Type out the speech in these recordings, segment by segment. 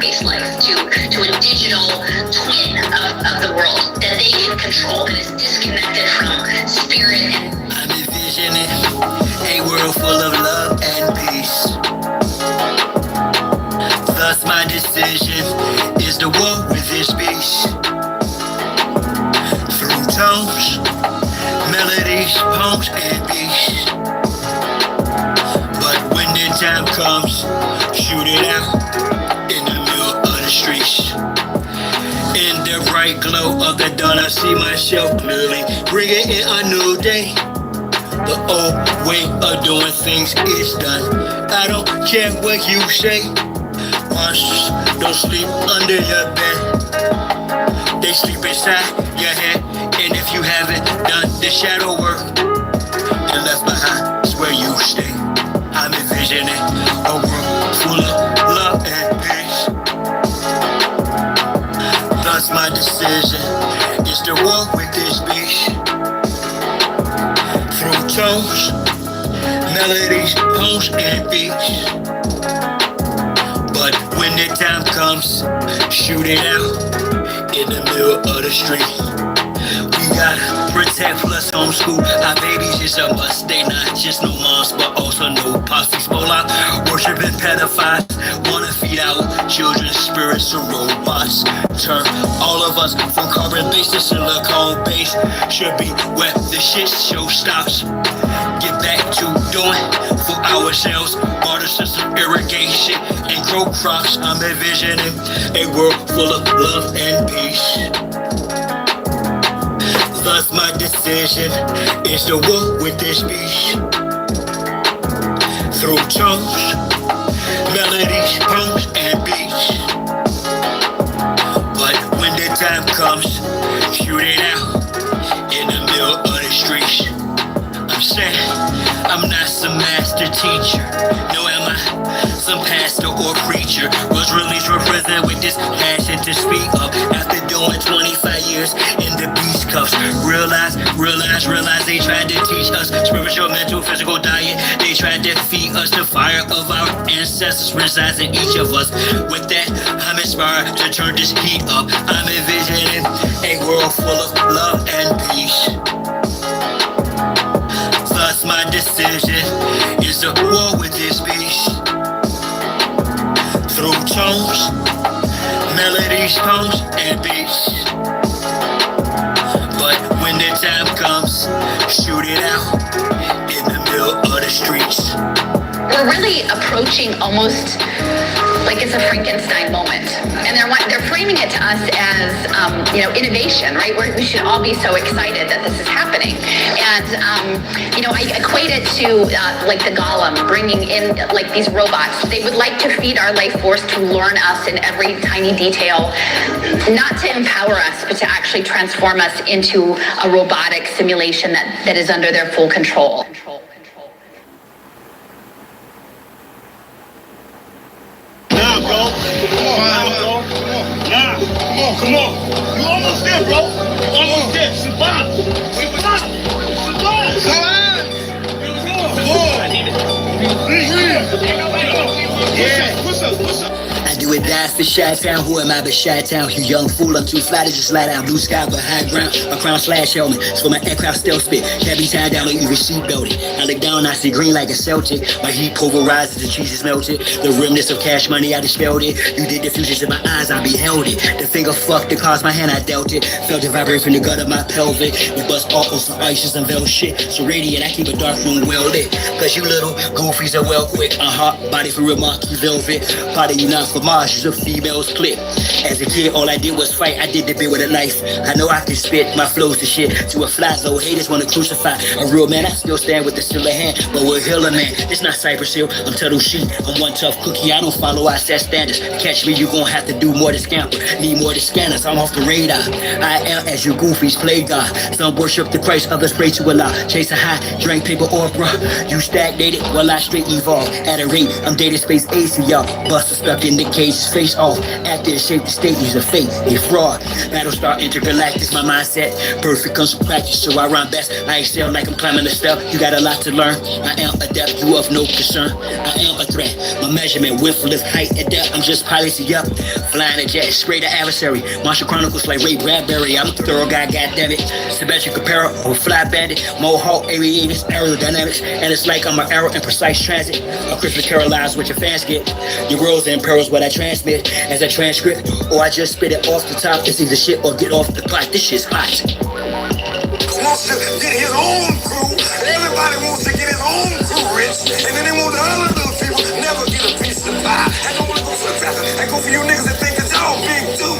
computer-based life, to a digital twin of the world that they can control, that is disconnected from spirit. I'm envisioning a world full of love and peace. Thus my decision is to walk with this beast. Through tones, melodies, poems, and beats. But when the time comes, shoot it out in the middle of the streets. In the bright glow of the dawn, I see myself clearly, bringing in a new day. The old way of doing things is done. I don't care what you say. Monsters don't sleep under your bed. They sleep inside your head. And if you haven't done the shadow work and left behind is where you stay. I'm envisioning a world full of love and peace. Thus my decision is to walk with this beast. Through tones, melodies, poems, and beats. But when the time comes, shoot it out in the middle of the street. We gotta protect plus homeschool. Our babies is a must. They not just no moms, but also no pops. These Moloch worshiping pedophiles wanna feed our children's spirits to robots. Turn all of us from carbon-based to silicone-based. Should be where the shit show stops. Get back to doing for ourselves. Water system irrigation and grow crops. I'm envisioning a world full of love and peace. Thus my decision is to walk with this beast. Through tones, melodies, poems, and beats. But when the time comes, shoot it out in the middle of the streets. I'm saying I'm not some master teacher. No, am I some pastor or preacher? Was released from prison with this passion to speak up. After doing 25 years in the beast cuffs. Realize they tried to teach us spiritual, mental, physical diet. They tried to feed us the fire of our ancestors resides in each of us. With that, I'm inspired to turn this heat up. I'm envisioning a world full of love and peace. Thus my decision is to war with this beast. Through tones, melodies, poems, and beats. But when the time comes, shoot it out in the middle of the streets. We're really approaching almost like it's a Frankenstein moment. And they're framing it to us as, innovation, right? We should all be so excited that this is happening. And, I equate it to like the Golem, bringing in like these robots. They would like to feed our life force to learn us in every tiny detail, not to empower us, but to actually transform us into a robotic simulation that is under their full control. Come on. You almost there, bro. Almost there. Survive. Push up. I do it die for Chi-Town. Who am I but Chi-Town? You young fool, I'm too fly to just slide out. Blue sky with high ground. A crown slash helmet. It's for my aircraft stealth spit. Can't be tied down or even seatbelted. I look down, I see green like a Celtic. My heat pulverizes, the cheese is melted. The remnants of cash money, I dispelled it. You did the fusions in my eyes, I beheld it. The finger fucked that caused my hand, I dealt it. Felt it vibrate from the gut of my pelvic. We bust off on some ices and veil shit. So radiant, I keep a dark room well lit. Cause you little goofies are well quick. A hot body for real monkey velvet. Body you not for Mars, use a female's clip. As a kid, all I did was fight. I did the bit with a knife. I know I can spit my flows to shit. To a fly though, haters wanna crucify a real man. I still stand with the silver hand, but we're healer man. It's not Cypress Hill, I'm Tuttle Sheet. I'm one tough cookie, I don't follow, I set standards. Catch me, you gon' have to do more than scamper. Need more than scanners, I'm off the radar. I am as you goofies play God. Some worship the Christ, others pray to Allah. Chase a high, drink paper or bruh. You stagnated, well I straight evolve. At a rate, I'm data space AC, y'all. Buster stuck in the cages face off. After it shaped the state, he's a fake, a fraud. Battlestar intergalactic, my mindset. Perfect comes from practice, so I rhyme best. I excel like I'm climbing a step. You got a lot to learn. I am adept, you of no concern. I am a threat. My measurement, width, lift, height, and depth. I'm just piloting up. Flying a jet, straight to adversary. Martial Chronicles like Ray Bradbury. I'm a thorough guy, goddammit. Symmetric compare or fly bandit. Mohawk, aviators, aerodynamics. And it's like I'm an arrow in precise transit. A Christmas carol lies what your fans get. Your world's in perils what I transmit as a transcript. Or I just spit it off the top. It's either shit or get off the pot. This shit's hot. Wants to get his own crew. Everybody wants to get his own crew rich. And then they want the other little people never get a piece of pie. I don't want to go for the pastor. I go for you niggas that think that y'all big too.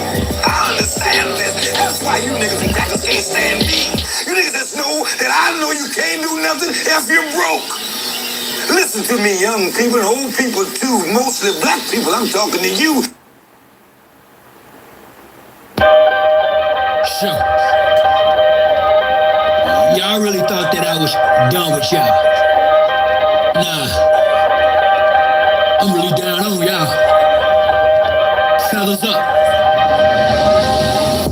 I understand this. That's why you niggas and crackers can't stand me. You niggas that know that I know you can't do nothing if you're broke. Listen to me, young people and old people too. Mostly black people, I'm talking to you. So, y'all really thought that I was done with y'all. Nah, I'm really down on y'all. Fellas up.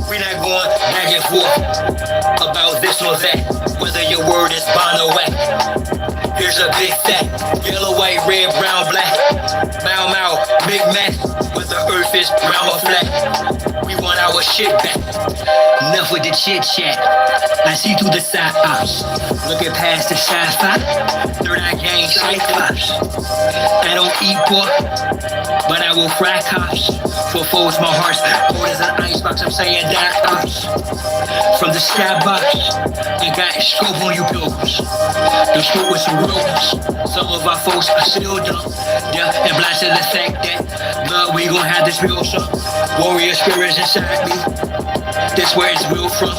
We're not going back and forth about this or that, whether your word is bond or whack. Here's a big fat, yellow, white, red, brown, black. Mau Mau, Big Mac, but the earth is round or flat. We want our shit back. Enough with the chit chat. I see through the side ops. Looking past the sci-fi. Third eye gang cyclops. I don't eat pork, but I will fry cops. For foes, my heart's cold as an icebox. I'm saying die ops. From the skybox, I got scope on you pilgrims. The scope with some ropes. Some of our folks are still dumb. Deaf and blind to the fact that blood, we gon' have this real some warrior spirits inside me. That's where it's real from.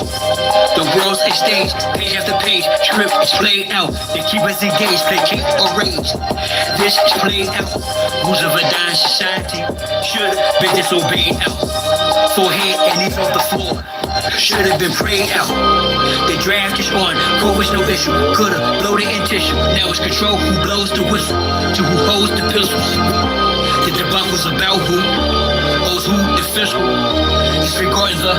The world's a stage, page after page, script is played out. They keep us engaged, placate or rage. This is played out. Rules of a dying society should be disobeyed out. Forehead and knees off the floor should have been prayed out. The draft is on, COVID's no issue. Could've bloated in tissue. Now it's control who blows the whistle to who holds the pistols. The debacle's about who owes who the fiscal. Disregarding the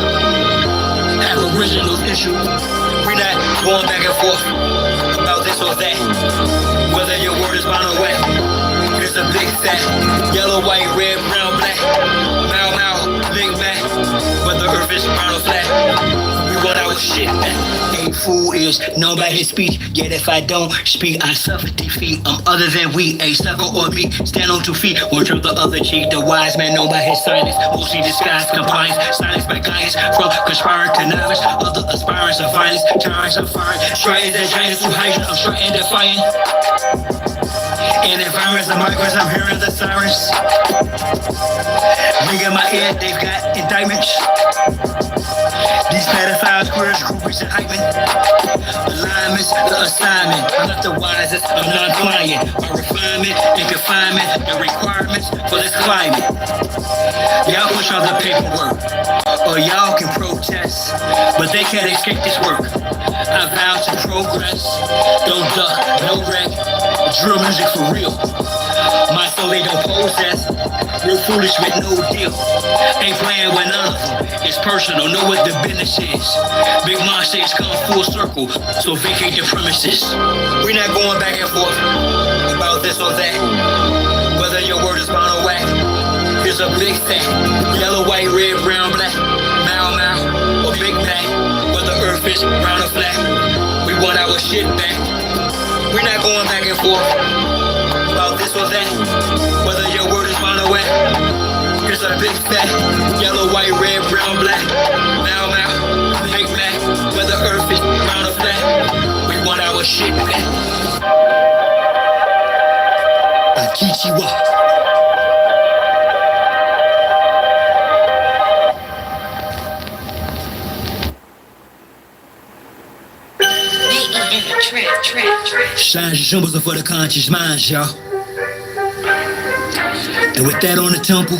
aboriginal issue. We're not going back and forth about this or that, whether your word is bond or wet. Here's a big fat, yellow, white, red, brown, black. Mau Mau, Big Mac, but the earth is round or flat. We want our shit back. A fool is known by his speech, yet if I don't speak, I suffer defeat. I'm other than we, a sucker or me. Stand on 2 feet, one turn the other cheek. The wise man known by his silence, mostly disguised compliance. Silence by guidance, from conspiring to novice. Other aspirants of violence, tyrants of fire. Striking the giants through hydra, I'm striking defiant. In environments of migrants, I'm hearing the sirens. Ring in my ear, they've got indictments. These pedophiles, queers, groupies, and hyping. Alignments, the assignment. I'm not the wisest, I'm non-pliant. My refinement and confinement, the requirements for this climate. Y'all push all the paperwork, or y'all can protest, but they can't escape this work. I vow to progress, don't duck, no wreck. Drill music for real. My soul they don't possess. Real foolish with no deal. Ain't playing with none of them. It's personal, know what the business is. Big monsters come full circle, so vacate the premises. We're not going back and forth about this or that, whether your word is bond or whack. Here's a big fat, yellow, white, red, brown, black. Mau Mau, or Big Mac, whether earth is round or flat. We want our shit back. We're not going back and forth about this or that, whether your word is bond or wet. Here's a big fat, yellow, white, red, brown, black. Mau Mau, Big Mac, whether earth is round or flat. We want our shit back. Akichiwa. Signs and symbols are for the conscious minds, y'all. And with that on the temple,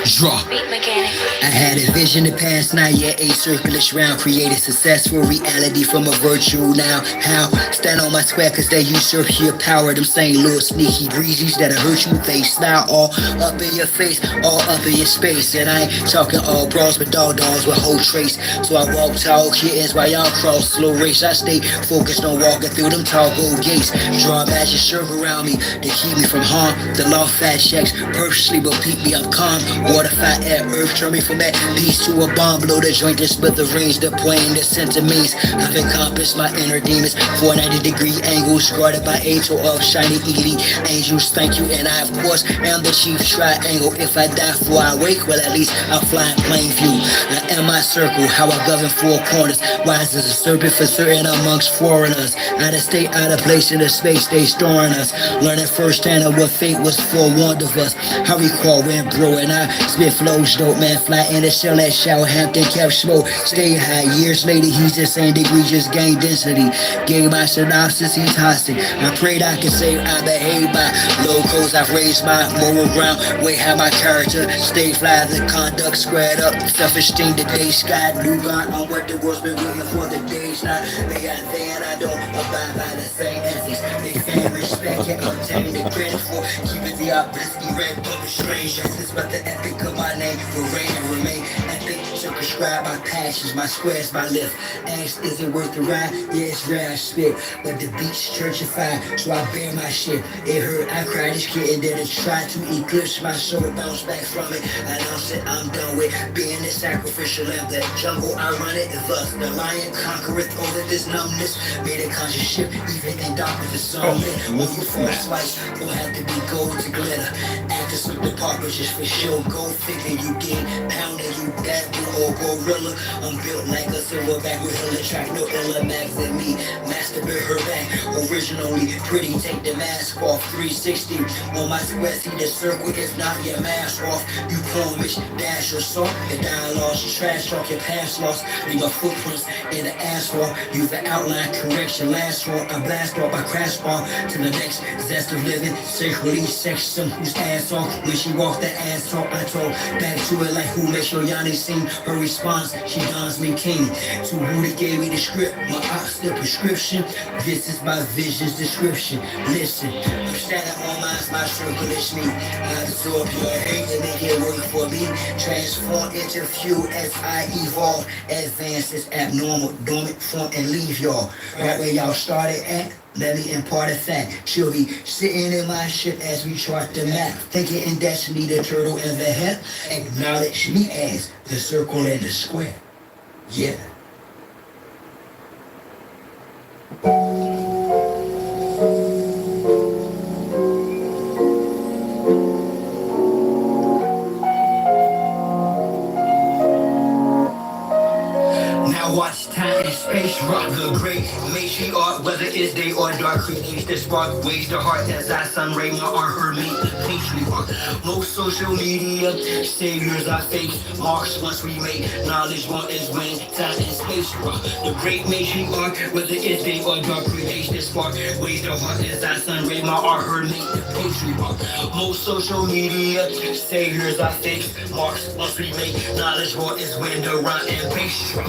Draw. I had a vision the past night, yeah, a circulars round. Created successful reality from a virtual now. How? Stand on my square cause they usurp your power. Them same little sneaky breezies that'll hurt you. They style all up in your face, all up in your space. And I ain't talking all bras but dogs with whole trace. So I walk tall kittens while y'all cross slow race. I stay focused on walking through them tall gold gates. Draw magic circle around me to keep me from harm. The law fat checks purposely will keep me up calm. Water fat air earth turn me from that peace to a bomb. Blow the joint to split the range, the plane, the centimeters. I've encompassed my inner demons. 490-degree angles guarded by angel of shiny elite angels. Thank you, and I of course am the chief triangle. If I die before I wake, well at least I'll fly in plain view. I am my circle, how I govern four corners. Wise as a serpent for certain amongst foreigners. Out of state, out of place in the space they storing us. Learning firsthand of what fate was forewarned of us. How we call when bro and I spit flows dope, man. Fly in the shell at Southampton, kept smoke. Stay high, years later he's the same degree, just gained density. Gave my synopsis, he's hostage. I prayed I could say I behave by locals. I've raised my moral ground, way how my character stay fly, the conduct squared up. Self-esteem, the day sky, new God on what the world's been waiting for. The days not, they are there and I don't abide by the same ethics. They fan respect, can't obtain the credit for keeping the obelisk erect of a strange essence. But the epic of my name will reign and remain epic. Circumscribe my passions, my squares, my lift. Ask, is it worth the ride? Yeah, it's rare I spit, but the beats churchified, so I bear my shit. It hurt, I cried this kid and then it tried to eclipse my soul, bounce back from it. I announced it, I'm done with being the sacrificial lamb. The jungle I run it, and thus the lion conquereth over this numbness. Made a conscious shift, even in darkness, it's so lit. When you fall twice, don't have to be gold to glitter. After some departments just for show, go figure you get pounded, you got you old gorilla. I'm built like a silverback with hella track, no illa max than me. Masturbate her back, originally pretty, take the mask off. 360 on my square, see the circle, if not your mask off. You clone which dash or salt, your dialogue's trash talk, your past lost. Leave your footprints in the asphalt. Use the outline correction, last one. I blast off, I crash off to the next zest of living. Sacredly sex some whose ass off. When she walked the ass off, I told back to it like who makes sure Yanni sing. Her response, she dons me king. To who they gave me the script, my ops the prescription. This is my vision's description. Listen, I'm standing on my circle is me. I absorb your hate and make it work for me. Transform into fuel as I evolve. Advance is abnormal, dormant form and leave y'all. Right where y'all started at. Let me impart a fact. She'll be sitting in my ship as we chart the map. Thinking in destiny, the turtle and the head. Acknowledge me as the circle and the square. Yeah. Watch time and space rock the great matriarch, whether it's day or dark, creates the spark, waves the heart as I sun ray my art, her meet the patriarch. Most social media saviors are fake marks once we make knowledge one is when time and space rock. The great matriarch, whether it's day or dark, creates the spark, waves the heart as I sun ray my art, her meet the patriarch. Most social media saviors are fake marks once we make knowledge one is when the rhyme and bass rock.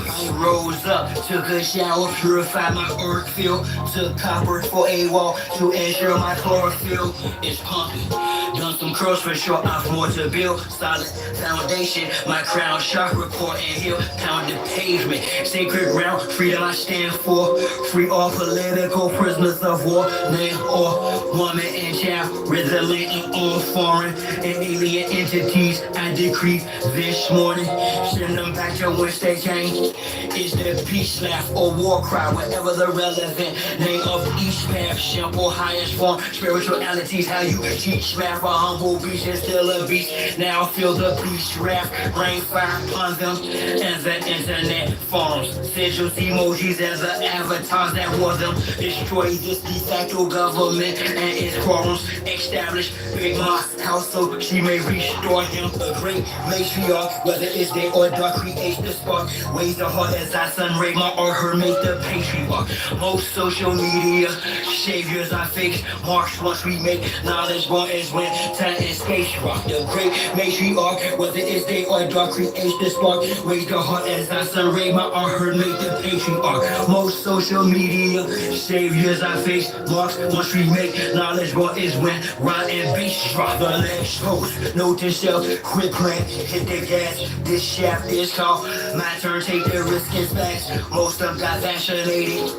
Rose up, took a shower, purified my earth field, took copper for a wall to ensure my chlorophyll is pumping. Done some curls for sure, I've more to build. Solid foundation, my crown chakra core and heel. Pound the pavement, sacred ground, freedom I stand for. Free all political prisoners of war, man or woman and child, resilient and on foreign and alien entities. I decree this morning, send them back to whence they came. Is the peace laugh or war cry, whatever the relevant name of each path, simple highest form, spirituality's how you teach math. A humble beast is still a beast. Now feel the beast wrath, rain fire upon them as the internet forms. Sigils, emojis as the avatars that wore them. Destroy this de facto government and its quorums. Establish Big Ma's house so she may restore him. A great matriarch, whether it's day or dark, creates the spark. Waves the heart as I sun ray my or her make the patriarch. Most social media saviors are fake marks once we make knowledge one is when time and space rock. The great matriarch, whether it's day or dark, creates the spark. Raise the heart as I sun ray my art, her make the patriarch. Most social media saviors I face, marks once we make knowledge. What is when rhyme and bass drop. The legs post, note to self, quit playing, hit the gas. This shaft is called my turn, take the risk and smash. Most of them got fascinated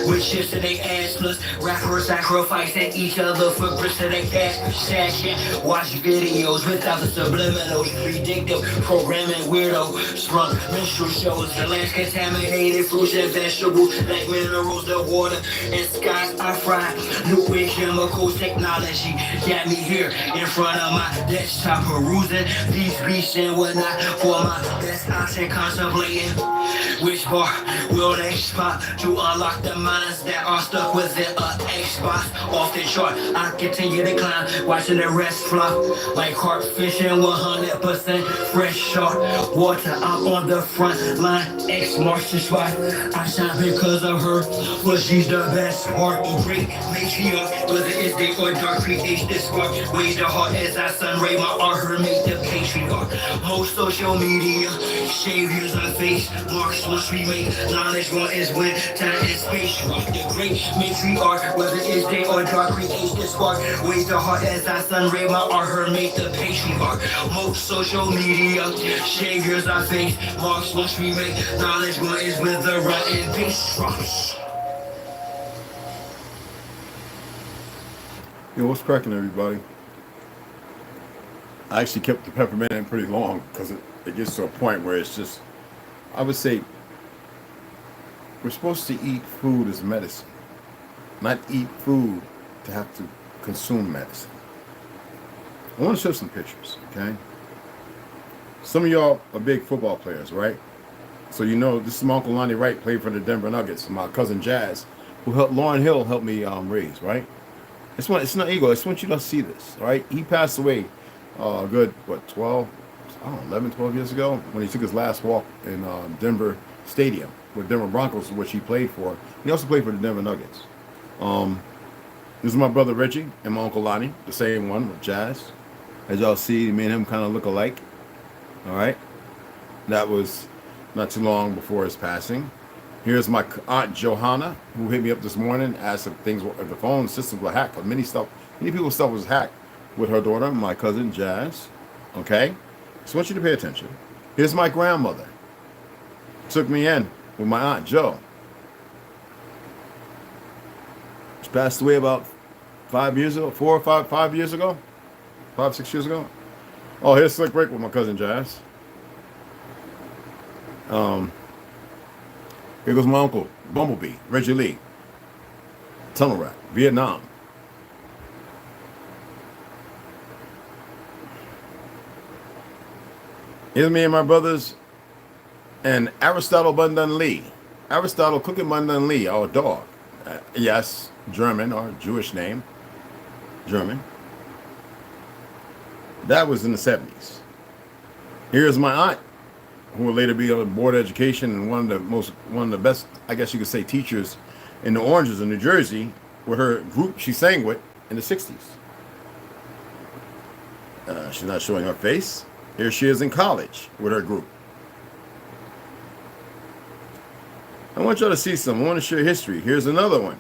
with shifts in their ass, plus rappers sacrificing each other for bricks to their cash. Watch videos without the subliminals, predictive programming weirdo. Sprung minstrel shows, the land's contaminated, fruits and vegetables, like minerals, the water and skies I fry. New chemicals, technology got me here in front of my desktop, perusing these beats and whatnot for my best option, contemplating which bar will they spot to unlock the minds that are stuck within Xbox. Off the chart, I continue to climb, watching the rest flop like carp fishing, 100% fresh shark water. I'm on the front line, X marks the spot. I shine because of her, but she's the best part. Great matriarch, whether it's day or dark, creates this spark. Raise the heart as I sun ray my art, her make the patriarch. Most social media saviors I face, marks once we make knowledge. What is when time and space rock. The great matriarch, whether it's day or dark, creates this spark. Raise the heart as I sun ray my art, her make the patriarch. Most social media saviors I face, marks once we make knowledge. What is when the rhyme and bass rocks. Yo, what's cracking, everybody? I actually kept the peppermint in pretty long because it gets to a point where it's just, I would say, we're supposed to eat food as medicine, not eat food to have to consume medicine. I want to show some pictures, okay? Some of y'all are big football players, right? So you know, this is my Uncle Lonnie Wright, played for the Denver Nuggets, my cousin Jazz, who helped Lauren Hill help me raise, right? It's not ego, I just want you to see this, right? He passed away good, what, 11, 12 years ago, when he took his last walk in Denver Stadium with Denver Broncos, which he played for. He also played for the Denver Nuggets. This is my brother Reggie and my Uncle Lonnie, the same one with Jazz. As y'all see, me and him kind of look alike. All right. That was not too long before his passing. Here's my Aunt Johanna, who hit me up this morning, asked if the phone system was hacked. Many people's stuff was hacked with her daughter, my cousin Jazz. Okay. So I want you to pay attention. Here's my grandmother. Took me in with my Aunt Jo. She passed away about 5 years ago, 5 years ago, 5, 6 years ago. Oh, here's Slick Rick with my cousin Jazz. Here goes my uncle, Bumblebee, Reggie Lee. Tunnel Rat, Vietnam. Here's me and my brothers and Aristotle Bundan Lee. Aristotle Cooking Bundan Lee, our dog. Yes, German or Jewish name. German. That was in the 70s. Here's my aunt, who will later be on board of education and one of the best, I guess you could say, teachers in the Oranges in New Jersey, with her group she sang with in the 60s. She's not showing her face. Here she is in college with her group. I want y'all to see something. I want to share history. Here's another one.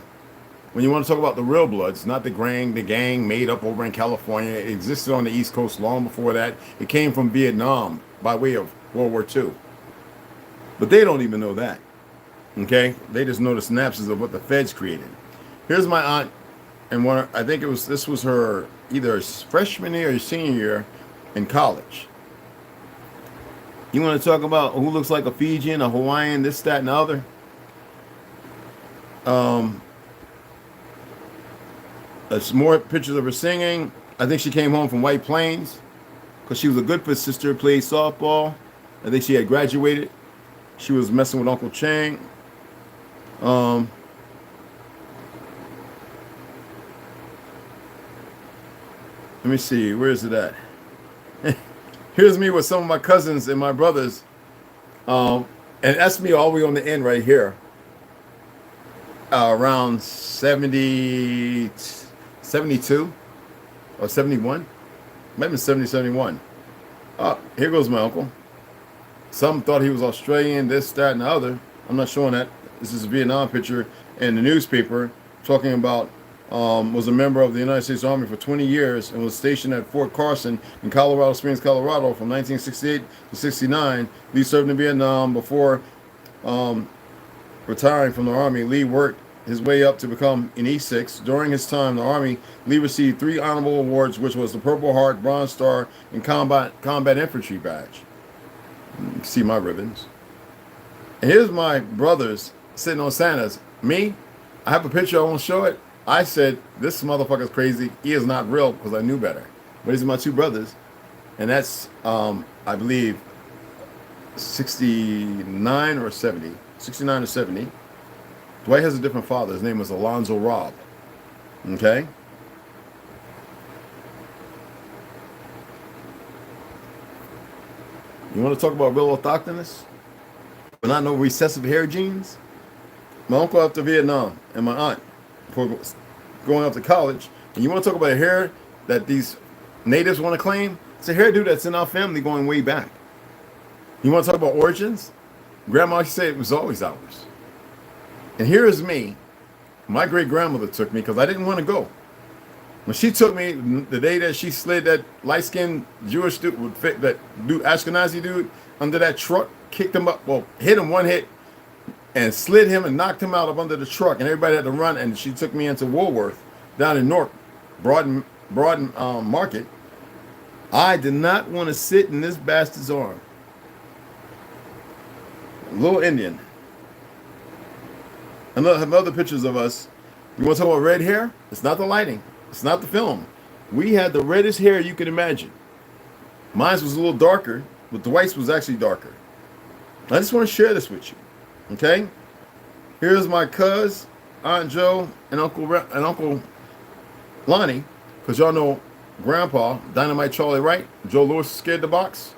When you want to talk about the real Bloods, not the gang made up over in California. It existed on the East Coast long before that. It came from Vietnam by way of World War II. But they don't even know that. Okay? They just know the synapses of what the feds created. Here's my aunt, and I think this was her either freshman year or senior year in college. You want to talk about who looks like a Fijian, a Hawaiian, this, that, and the other? There's more pictures of her singing. I think she came home from White Plains because she was a Goodfoot sister, played softball. I think she had graduated. She was messing with Uncle Chang. Let me see, where is it at? Here's me with some of my cousins and my brothers. And that's me all the way on the end right here. Around 72 or 71. Might have been 70, 71. Here goes my uncle. Some thought he was Australian, this, that, and the other. I'm not showing that. This is a Vietnam picture in the newspaper talking about was a member of the United States Army for 20 years and was stationed at Fort Carson in Colorado Springs, Colorado from 1968 to 69. Lee served in Vietnam before retiring from the Army. Lee worked his way up to become an E6. During his time in the Army, Lee received 3 honorable awards, which was the Purple Heart, Bronze Star, and Combat Infantry Badge. You can see my ribbons. And here's my brothers sitting on Santas. Me, I have a picture, I won't show it. I said, this motherfucker's crazy. He is not real because I knew better. But these are my 2 brothers. And that's, I believe, 69 or 70. 69 or 70. Dwight has a different father. His name was Alonzo Robb. Okay? You want to talk about real orthogonous? But not no recessive hair genes? My uncle after Vietnam and my aunt before going off to college. And you want to talk about a hair that these natives want to claim? It's a hairdo that's in our family going way back. You want to talk about origins? Grandma used to say it was always ours. And here is me. My great-grandmother took me because I didn't want to go. When she took me, the day that she slid that light-skinned Jewish dude, that dude, Ashkenazi dude, under that truck, kicked him up, well, hit him one hit, and slid him and knocked him out up under the truck, and everybody had to run, and she took me into Woolworth down in Newark, Broad Market. I did not want to sit in this bastard's arm. Little Indian. And I have other pictures of us. You want to talk about red hair? It's not the lighting. It's not the film. We had the reddest hair you can imagine. Mine was a little darker, but Dwight's was actually darker. I just want to share this with you. Okay? Here's my cuz, Aunt Joe, and Uncle Lonnie, because y'all know Grandpa, Dynamite Charlie Wright, Joe Louis scared the box.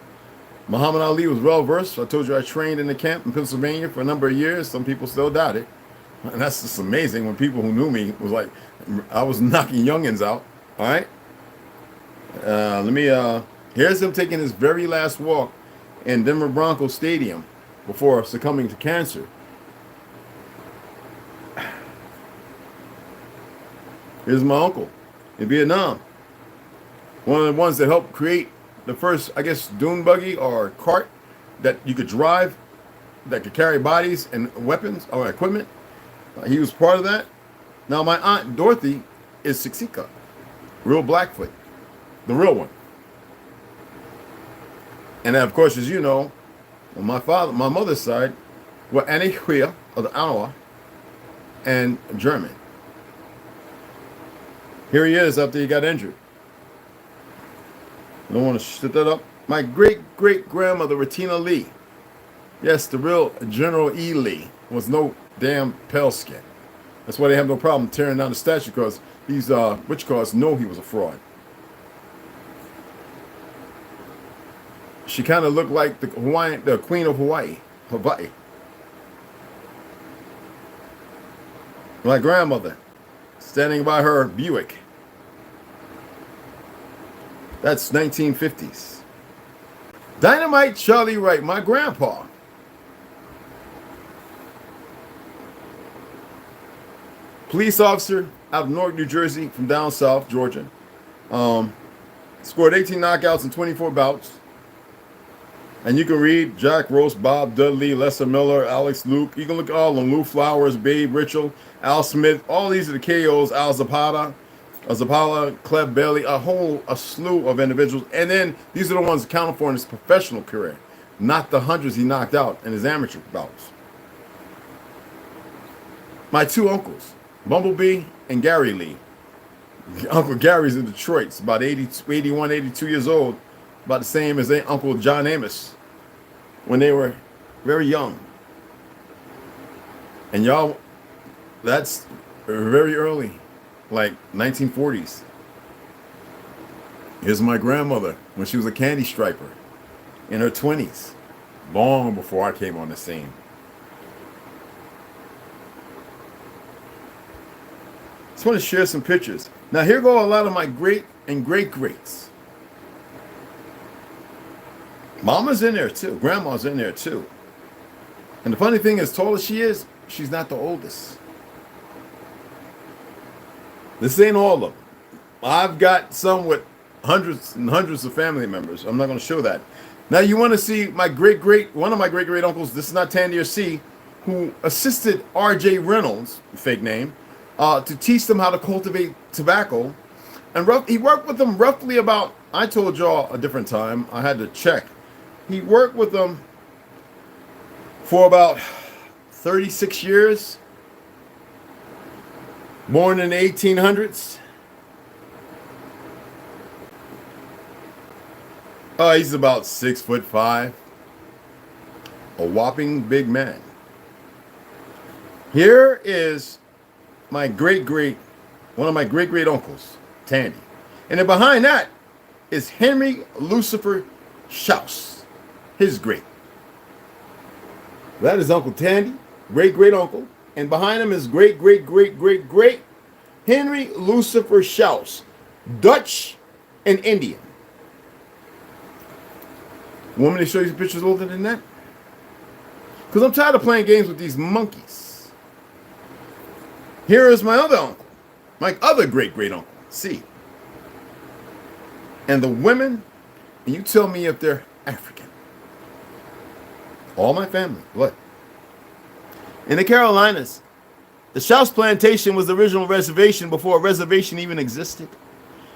Muhammad Ali was well versed. I told you I trained in the camp in Pennsylvania for a number of years. Some people still doubt it. And that's just amazing when people who knew me was like, I was knocking youngins out. All right? Here's him taking his very last walk in Denver Broncos Stadium before succumbing to cancer. Here's my uncle in Vietnam. One of the ones that helped create the first, I guess, dune buggy or cart that you could drive that could carry bodies and weapons or equipment. He was part of that. Now, my Aunt Dorothy is Siksika, real Blackfoot, the real one. And then, of course, as you know, on my mother's side, were Annie Huia of the Anawa and German. Here he is after he got injured. I don't want to shut that up. My great-great-grandmother, Retina Lee. Yes, the real General E. Lee was no damn pale skin. That's why they have no problem tearing down the statue, because these witchcrafts know he was a fraud. She kind of looked like the Queen of Hawaii. My grandmother, standing by her Buick. That's 1950s. Dynamite Charlie Wright, my grandpa. Police officer out of Newark, New Jersey, from down south, Georgia. Scored 18 knockouts in 24 bouts. And you can read Jack Roast, Bob Dudley, Lester Miller, Alex Luke. You can look at all of them. Lou Flowers, Babe Richel, Al Smith. All these are the KOs. Al Zapata, Cleb Bailey, a slew of individuals. And then these are the ones accounted for in his professional career, not the hundreds he knocked out in his amateur bouts. My 2 uncles, Bumblebee and Gary Lee. Uncle Gary's in Detroit. It's about 81, 82 years old. About the same as their Uncle John Amos when they were very young. And y'all, that's very early, like 1940s. Here's my grandmother when she was a candy striper in her 20s, long before I came on the scene. Just want to share some pictures. Now here go a lot of my great and great greats. Mama's in there too. Grandma's in there too. And the funny thing is, tall as she is, she's not the oldest. This ain't all of them. I've got some with hundreds and hundreds of family members. I'm not going to show that. Now you want to see my one of my great uncles, this is not Tandy or C, who assisted R.J. Reynolds, fake name, to teach them how to cultivate tobacco. And he worked with them roughly about, I told y'all a different time, I had to check. He worked with them for about 36 years. Born in the 1800s. He's about 6'5", a whopping big man. Here is my one of my great uncles, Tandy. And then behind that is Henry Lucifer Schaus, his great. That is Uncle Tandy, great uncle. And behind him is great Henry Lucifer Schaus, Dutch and Indian. Want me to show you some pictures older than that? Because I'm tired of playing games with these monkeys. Here is my other uncle, my other great uncle, C. And the women, and you tell me if they're African. All my family, blood. In the Carolinas, the Schaus plantation was the original reservation before a reservation even existed.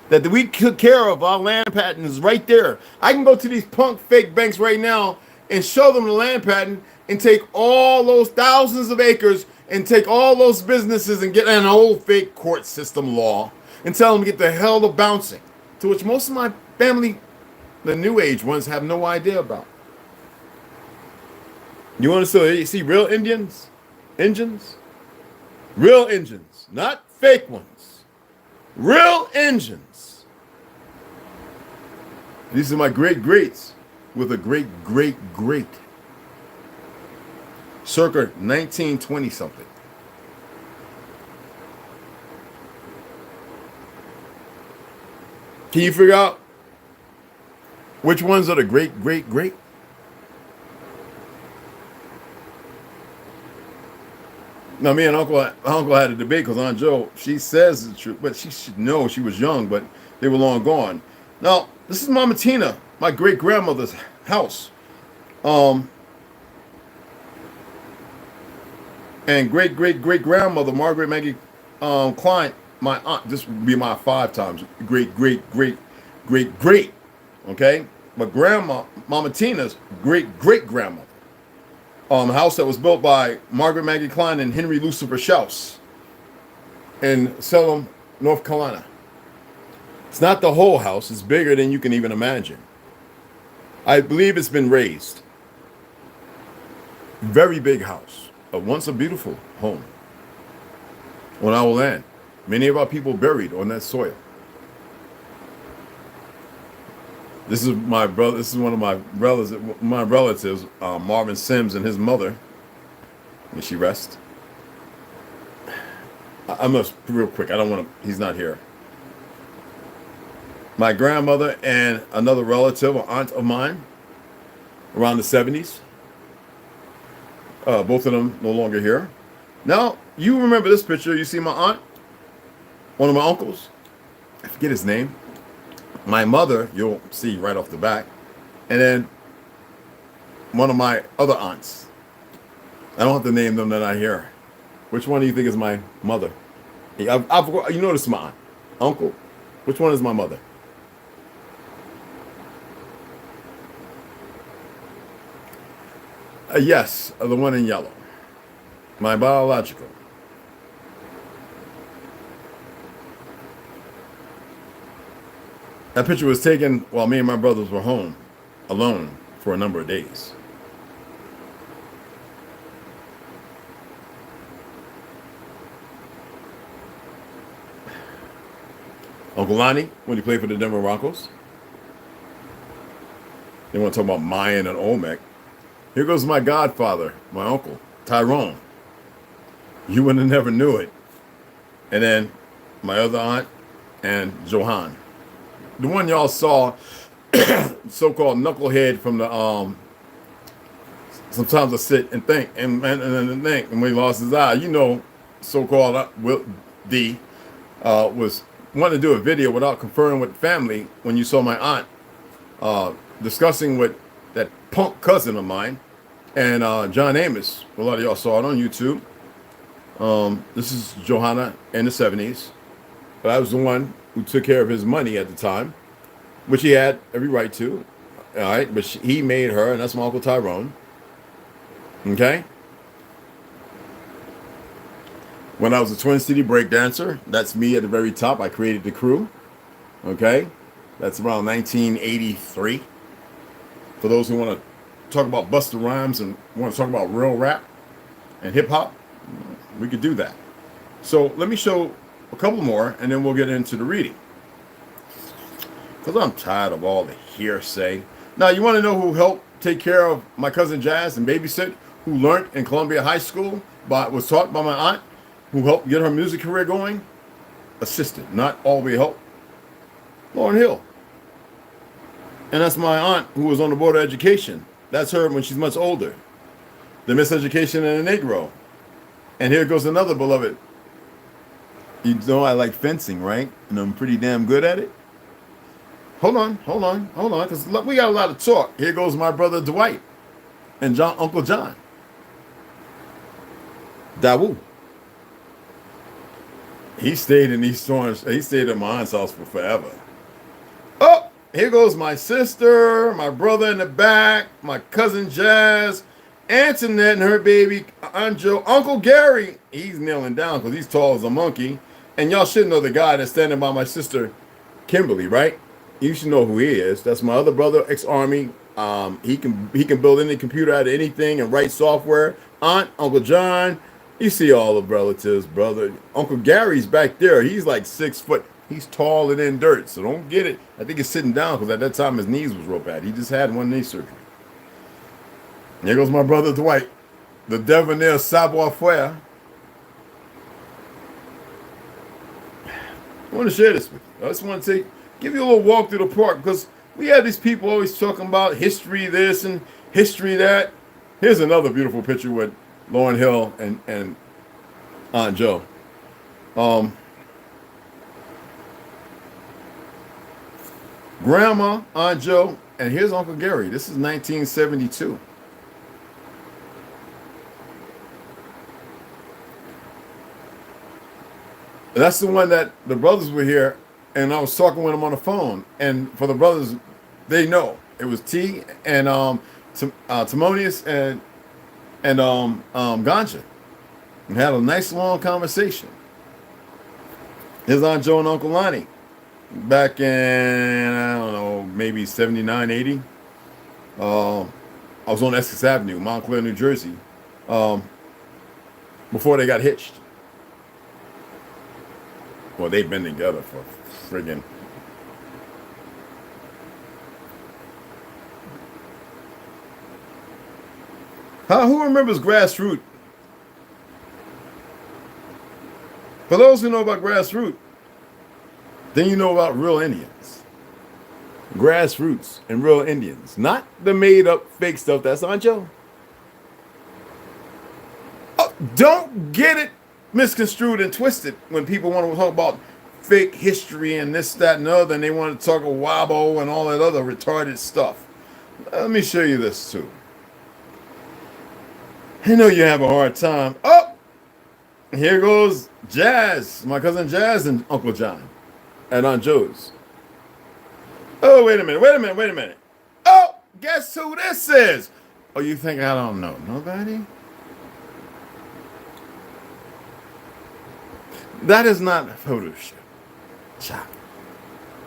That we took care of our land patents right there. I can go to these punk fake banks right now and show them the land patent and take all those thousands of acres and take all those businesses and get an old fake court system law and tell them to get the hell to bouncing. To which most of my family, the new age ones, have no idea about. You want to see real Indians? Engines? Real engines, not fake ones. Real engines. These are my greats with a great. Circa 1920 something. Can you figure out which ones are the great? Now, me and Uncle had a debate because Aunt Joe, she says the truth, but she should know she was young, but they were long gone. Now, this is Mama Tina, my great-grandmother's house. And great-grandmother, Margaret Maggie Klein, my aunt, this would be my 5 times, great, okay? But grandma, Mama Tina's great-grandmother. House that was built by Margaret Maggie Klein and Henry Lucifer Schaus in Salem, North Carolina. It's not the whole house. It's bigger than you can even imagine. I believe it's been raised. Very big house. Once a beautiful home on our land. Many of our people buried on that soil. This is my brother. This is one of my relatives, Marvin Sims and his mother. May she rest. I must real quick. I don't want to. He's not here. My grandmother and another relative, an aunt of mine, around the 70s. Both of them no longer here. Now you remember this picture. You see my aunt, one of my uncles. I forget his name. My mother, you'll see right off the back, and then one of my other aunts. I don't have to name them, they're not here. Which one do you think is my mother? You know this is my aunt. Uncle. Which one is my mother? Yes, the one in yellow. My biological. That picture was taken while me and my brothers were home, alone, for a number of days. Uncle Lonnie, when he played for the Denver Broncos. They want to talk about Mayan and Olmec. Here goes my godfather, my uncle, Tyrone. You would have never knew it. And then my other aunt and Johan. The one y'all saw so-called knucklehead from the sometimes I sit and think and think, and when he lost his eye, you know, so-called Will D was wanting to do a video without conferring with family when you saw my aunt discussing with that punk cousin of mine and John Amos. A lot of y'all saw it on YouTube. This is Johanna in the 70s. But I was the one who took care of his money at the time, which he had every right to. All right, but he made her, and that's my Uncle Tyrone. Okay? When I was a Twin City breakdancer, that's me at the very top. I created the crew. Okay? That's around 1983. For those who want to talk about Busta Rhymes and want to talk about real rap and hip hop, we could do that. So let me show a couple more, and then we'll get into the reading. Because I'm tired of all the hearsay. Now, you want to know who helped take care of my cousin Jazz and babysit, who learned in Columbia High School, was taught by my aunt, who helped get her music career going? Assisted, not all the way help. Lauryn Hill. And that's my aunt who was on the Board of Education. That's her when she's much older. The Miseducation and the Negro. And here goes another beloved. You know I like fencing, right? And I'm pretty damn good at it. Hold on, because we got a lot of talk. Here goes my brother Dwight and Uncle John. Dawu. He stayed in East Orange. He stayed at my aunt's house for forever. Oh, here goes my sister, my brother in the back, my cousin Jazz, Antoinette and her baby, Anjo, Uncle Gary. He's kneeling down because he's tall as a monkey. And y'all should know the guy that's standing by my sister, Kimberly, right? You should know who he is. That's my other brother, ex-Army. He can build any computer out of anything and write software. Aunt, Uncle John. You see all the relatives, brother. Uncle Gary's back there. He's like 6 foot. He's taller than dirt, so don't get it. I think he's sitting down because at that time his knees was real bad. He just had one knee surgery. And here goes my brother Dwight, the debonair savoir-faire. I want to share this with you. I just want to give you a little walk through the park because we have these people always talking about history this and history that. Here's another beautiful picture with Lauryn Hill and Aunt Joe. Grandma, Aunt Joe, and here's Uncle Gary. This is 1972. That's the one that the brothers were here, and I was talking with them on the phone. And for the brothers, they know it was T and Timonius and Ganja, and had a nice long conversation. Here's Aunt Joe and Uncle Lonnie, back in I don't know maybe 79, 80. I was on Essex Avenue, Montclair, New Jersey, before they got hitched. Well, they've been together for friggin'. Who remembers Grassroot? For those who know about Grassroot, then you know about real Indians. Grassroots and real Indians. Not the made-up fake stuff that's on Joe. Oh, don't get it misconstrued and twisted when people want to talk about fake history and this, that, and the other, and they want to talk of Wabo and all that other retarded stuff. Let me show you this too. I know you have a hard time. Oh, here goes Jazz, my cousin Jazz and Uncle John and Aunt Joe's. Oh, wait a minute. Oh, guess who this is? Oh, you think I don't know? Nobody? That is not Photoshop.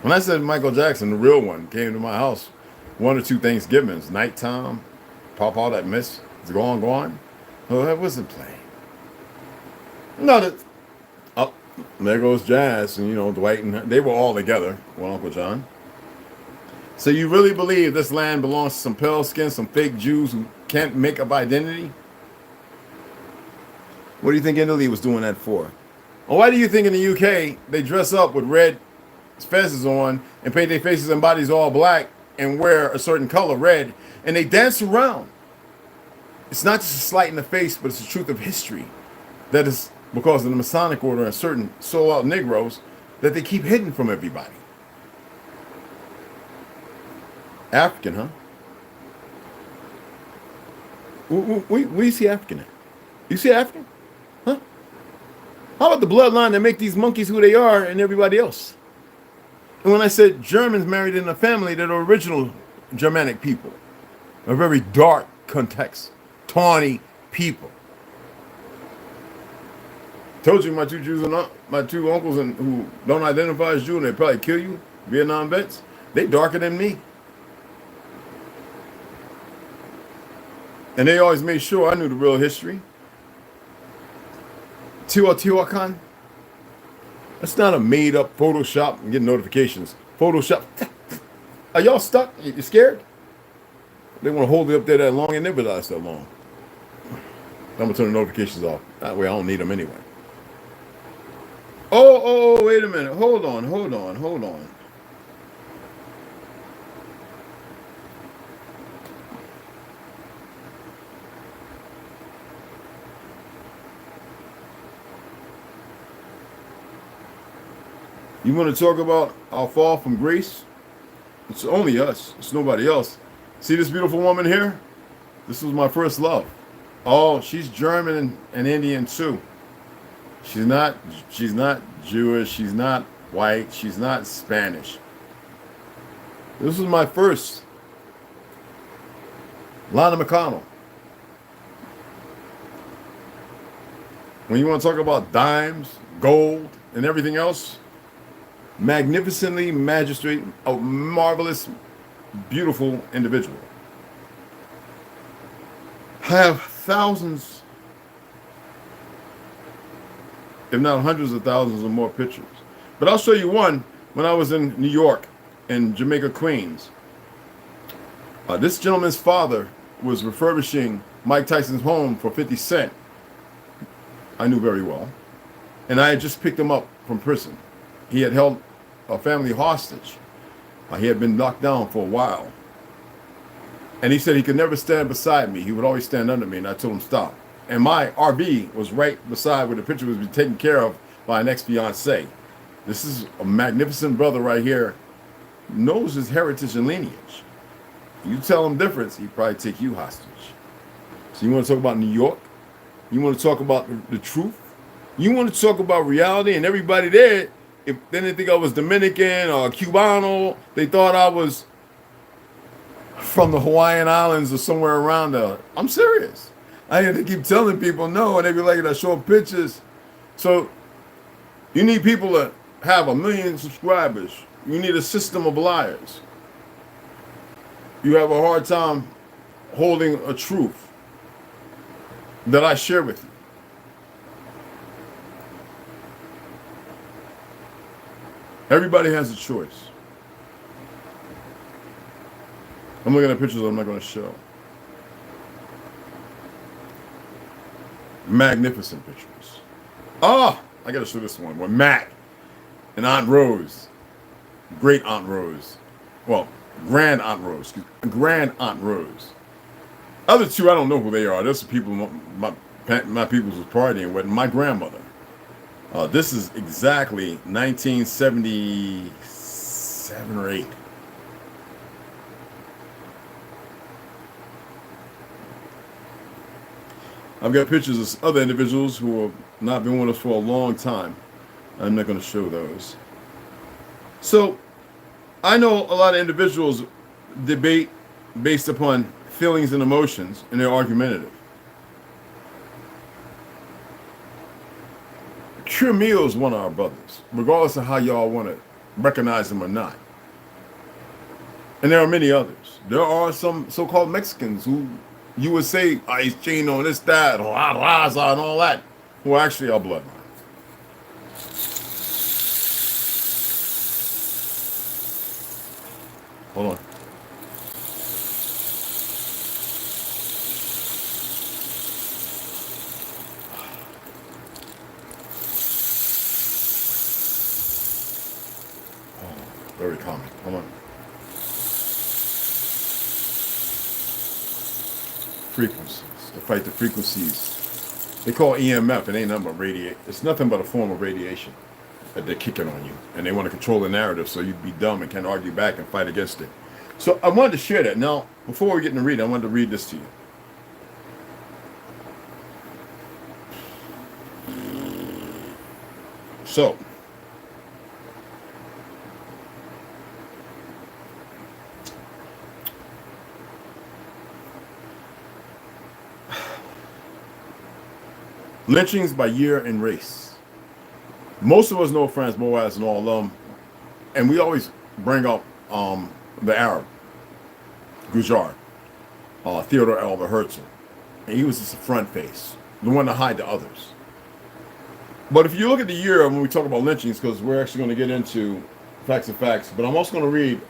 When I said Michael Jackson, the real one, came to my house 1 or 2 Thanksgivings, nighttime, pop all that mist, it's gone. Oh, that wasn't playing. No, oh, there goes Jazz, and Dwight and her, they were all together with Uncle John. So you really believe this land belongs to some pale skin, some fake Jews who can't make up identity? What do you think Italy was doing that for? Or why do you think in the UK they dress up with red fezes on and paint their faces and bodies all black and wear a certain color, red, and they dance around. It's not just a slight in the face, but it's the truth of history. That is because of the Masonic order and certain sold-out Negroes that they keep hidden from everybody. African, huh? Where you see African at? You see African? Huh? How about the bloodline that make these monkeys who they are and everybody else? And when I said Germans married in a family that are original Germanic people, a very dark context, tawny people. Told you my two Jews and my two uncles and who don't identify as Jew and they probably kill you, Vietnam vets, they darker than me. And they always made sure I knew the real history. Teotihuacan. That's not a made-up Photoshop and get notifications. Photoshop. Are y'all stuck? You scared? They want to hold it up there that long and never last that long. I'm going to turn the notifications off. That way I don't need them anyway. Oh, wait a minute. Hold on. You want to talk about our fall from grace? It's only us. It's nobody else. See this beautiful woman here? This was my first love. Oh, she's German and Indian too. She's not Jewish. She's not white. She's not Spanish. This was my first. Lana McConnell. When you want to talk about dimes, gold, and everything else, magnificently magistrate, a marvelous, beautiful individual. I have thousands, if not hundreds of thousands of more pictures. But I'll show you one when I was in New York, in Jamaica, Queens. This gentleman's father was refurbishing Mike Tyson's home for 50 Cent. I knew very well. And I had just picked him up from prison. He had held a family hostage. He had been knocked down for a while. And he said he could never stand beside me. He would always stand under me, and I told him stop. And my RV was right beside where the picture was being taken care of by an ex-fiancé. This is a magnificent brother right here. Knows his heritage and lineage. You tell him difference, he'd probably take you hostage. So you want to talk about New York? You want to talk about the truth? You want to talk about reality and everybody there? If they didn't think I was Dominican or Cubano, they thought I was from the Hawaiian Islands or somewhere around there. I'm serious. I had to keep telling people no, and they be like, I show pictures. So you need people to have 1 million subscribers. You need a system of liars. You have a hard time holding a truth that I share with you. Everybody has a choice. I'm looking at pictures I'm not going to show. Magnificent pictures. Oh, I got to show this one. With Mac and Aunt Rose. Great Aunt Rose. Well, Grand Aunt Rose. Grand Aunt Rose. Other two, I don't know who they are. Those are people my peoples was partying with. My grandmother. This is exactly 1977 or 8. I've got pictures of other individuals who have not been with us for a long time. I'm not going to show those. So, I know a lot of individuals debate based upon feelings and emotions, and they're argumentative. Cure Meal is one of our brothers, regardless of how y'all want to recognize him or not. And there are many others. There are some so-called Mexicans who you would say, he's cheating on this, that, and all that, who are actually our bloodline. Hold on. Very common. Hold on. frequencies, to fight the frequencies. They call EMF, it ain't nothing but radiate. It's nothing but a form of radiation that they're kicking on you. And they want to control the narrative so you'd be dumb and can't argue back and fight against it. So I wanted to share that. Now, before we get into reading, I wanted to read this to you. So, lynchings by year and race. Most of us know Franz Boas and all of them, and we always bring up the Arab, Gujar, Theodore Albert Herzl, and he was just a front face, the one to hide the others. But if you look at the year when we talk about lynchings, because we're actually going to get into facts and facts, but I'm also going to read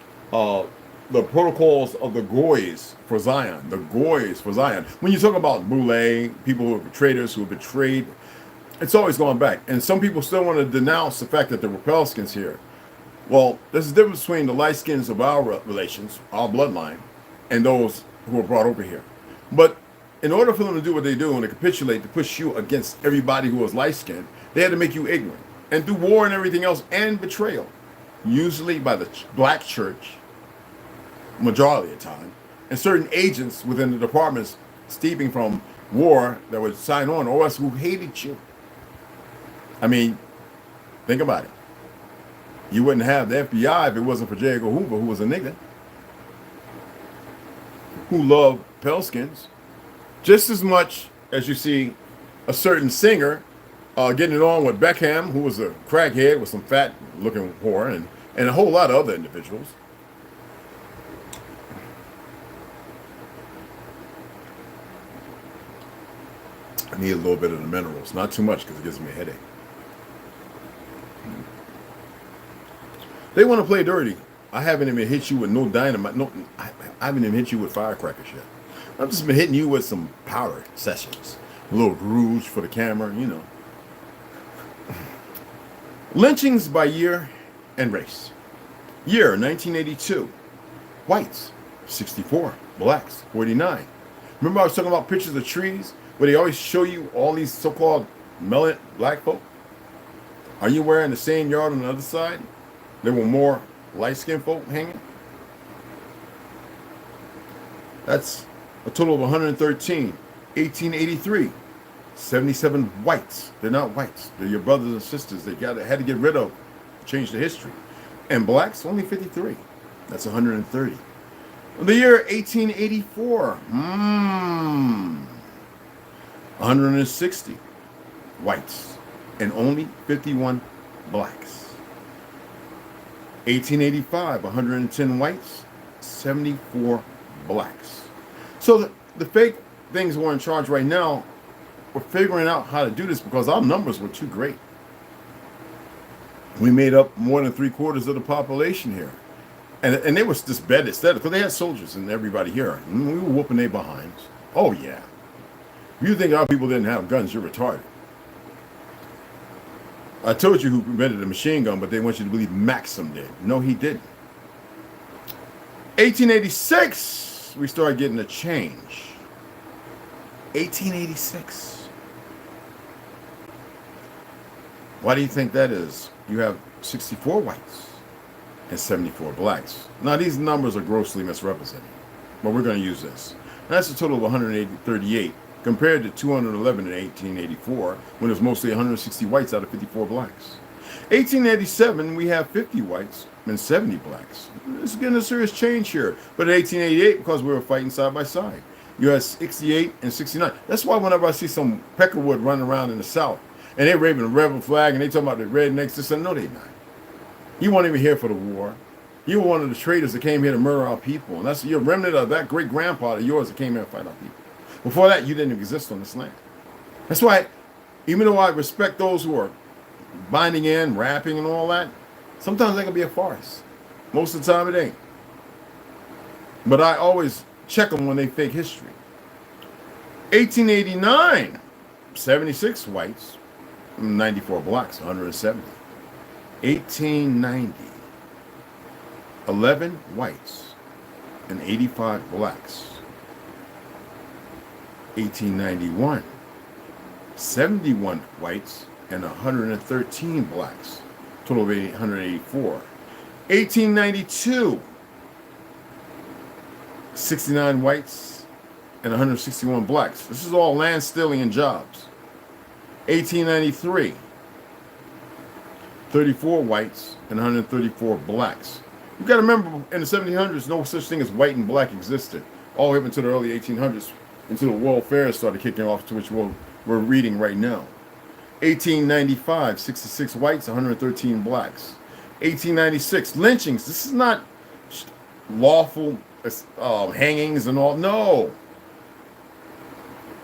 the protocols of the Goys for Zion. The Goys for Zion. When you talk about Boule, people who are traitors, who have betrayed, it's always going back. And some people still want to denounce the fact that there were pale skins here. Well, there's a difference between the light skins of our relations, our bloodline, and those who were brought over here. But in order for them to do what they do and to capitulate, to push you against everybody who was light skinned, they had to make you ignorant. And through war and everything else, and betrayal, usually by the black church, majority of the time, and certain agents within the departments steeping from war that would sign on, or us who hated you. I mean, think about it. You wouldn't have the FBI if it wasn't for J. Edgar Hoover, who was a nigga, who loved pale skins, just as much as you see a certain singer getting it on with Beckham, who was a crackhead with some fat-looking whore, and a whole lot of other individuals. I need a little bit of the minerals, not too much because it gives me a headache. They want to play dirty. I haven't even hit you with no dynamite. No, I haven't even hit you with firecrackers yet. I've just been hitting you with some powder sessions. A little rouge for the camera, you know. Lynchings by year and race. Year 1982. Whites, 64. Blacks, 49. Remember I was talking about pictures of trees where they always show you all these so-called melanated black folk? Are you wearing the same yard on the other side? There were more light-skinned folk hanging. That's a total of 113. 1883, 77 whites. They're not whites. They're your brothers and sisters. They had to get rid of, change the history. And blacks, only 53. That's 130. The year 1884, 160 whites and only 51 blacks. 1885, 110 whites, 74 blacks. So the fake things who are in charge right now, we're figuring out how to do this because our numbers were too great. We made up more than 3/4 of the population here. And they were just bedded steady because they had soldiers and everybody here. And we were whooping their behinds. Oh, yeah. If you think our people didn't have guns, you're retarded. I told you who invented the machine gun, but they want you to believe Maxim did. No, he didn't. 1886, we started getting a change. 1886. Why do you think that is? You have 64 whites and 74 blacks. Now, these numbers are grossly misrepresented, but we're going to use this. That's a total of 138 compared to 211 in 1884, when it was mostly 160 whites out of 54 blacks. 1887, we have 50 whites and 70 blacks. It's getting a serious change here. But in 1888, because we were fighting side by side, you had 68 and 69. That's why whenever I see some Peckerwood running around in the South, and they're waving a rebel flag, and they talking about the rednecks, this and no, they're not. You weren't even here for the war. You were one of the traitors that came here to murder our people. And that's your remnant of that great grandpa of yours that came here to fight our people. Before that, you didn't exist on this land. That's why, even though I respect those who are binding in, rapping and all that, sometimes that can be a farce. Most of the time it ain't. But I always check them when they fake history. 1889, 76 whites, 94 blacks, 170. 1890, 11 whites and 85 blacks. 1891, 71 whites and 113 blacks, total of 184. 1892, 69 whites and 161 blacks. This is all land stealing and jobs. 1893, 34 whites and 134 blacks. You got to remember, in the 1700s, no such thing as white and black existed. All the way up until the early 1800s, until the World Fair started kicking off, to which we're reading right now. 1895, 66 whites, 113 blacks. 1896, lynchings. This is not lawful hangings and all. No.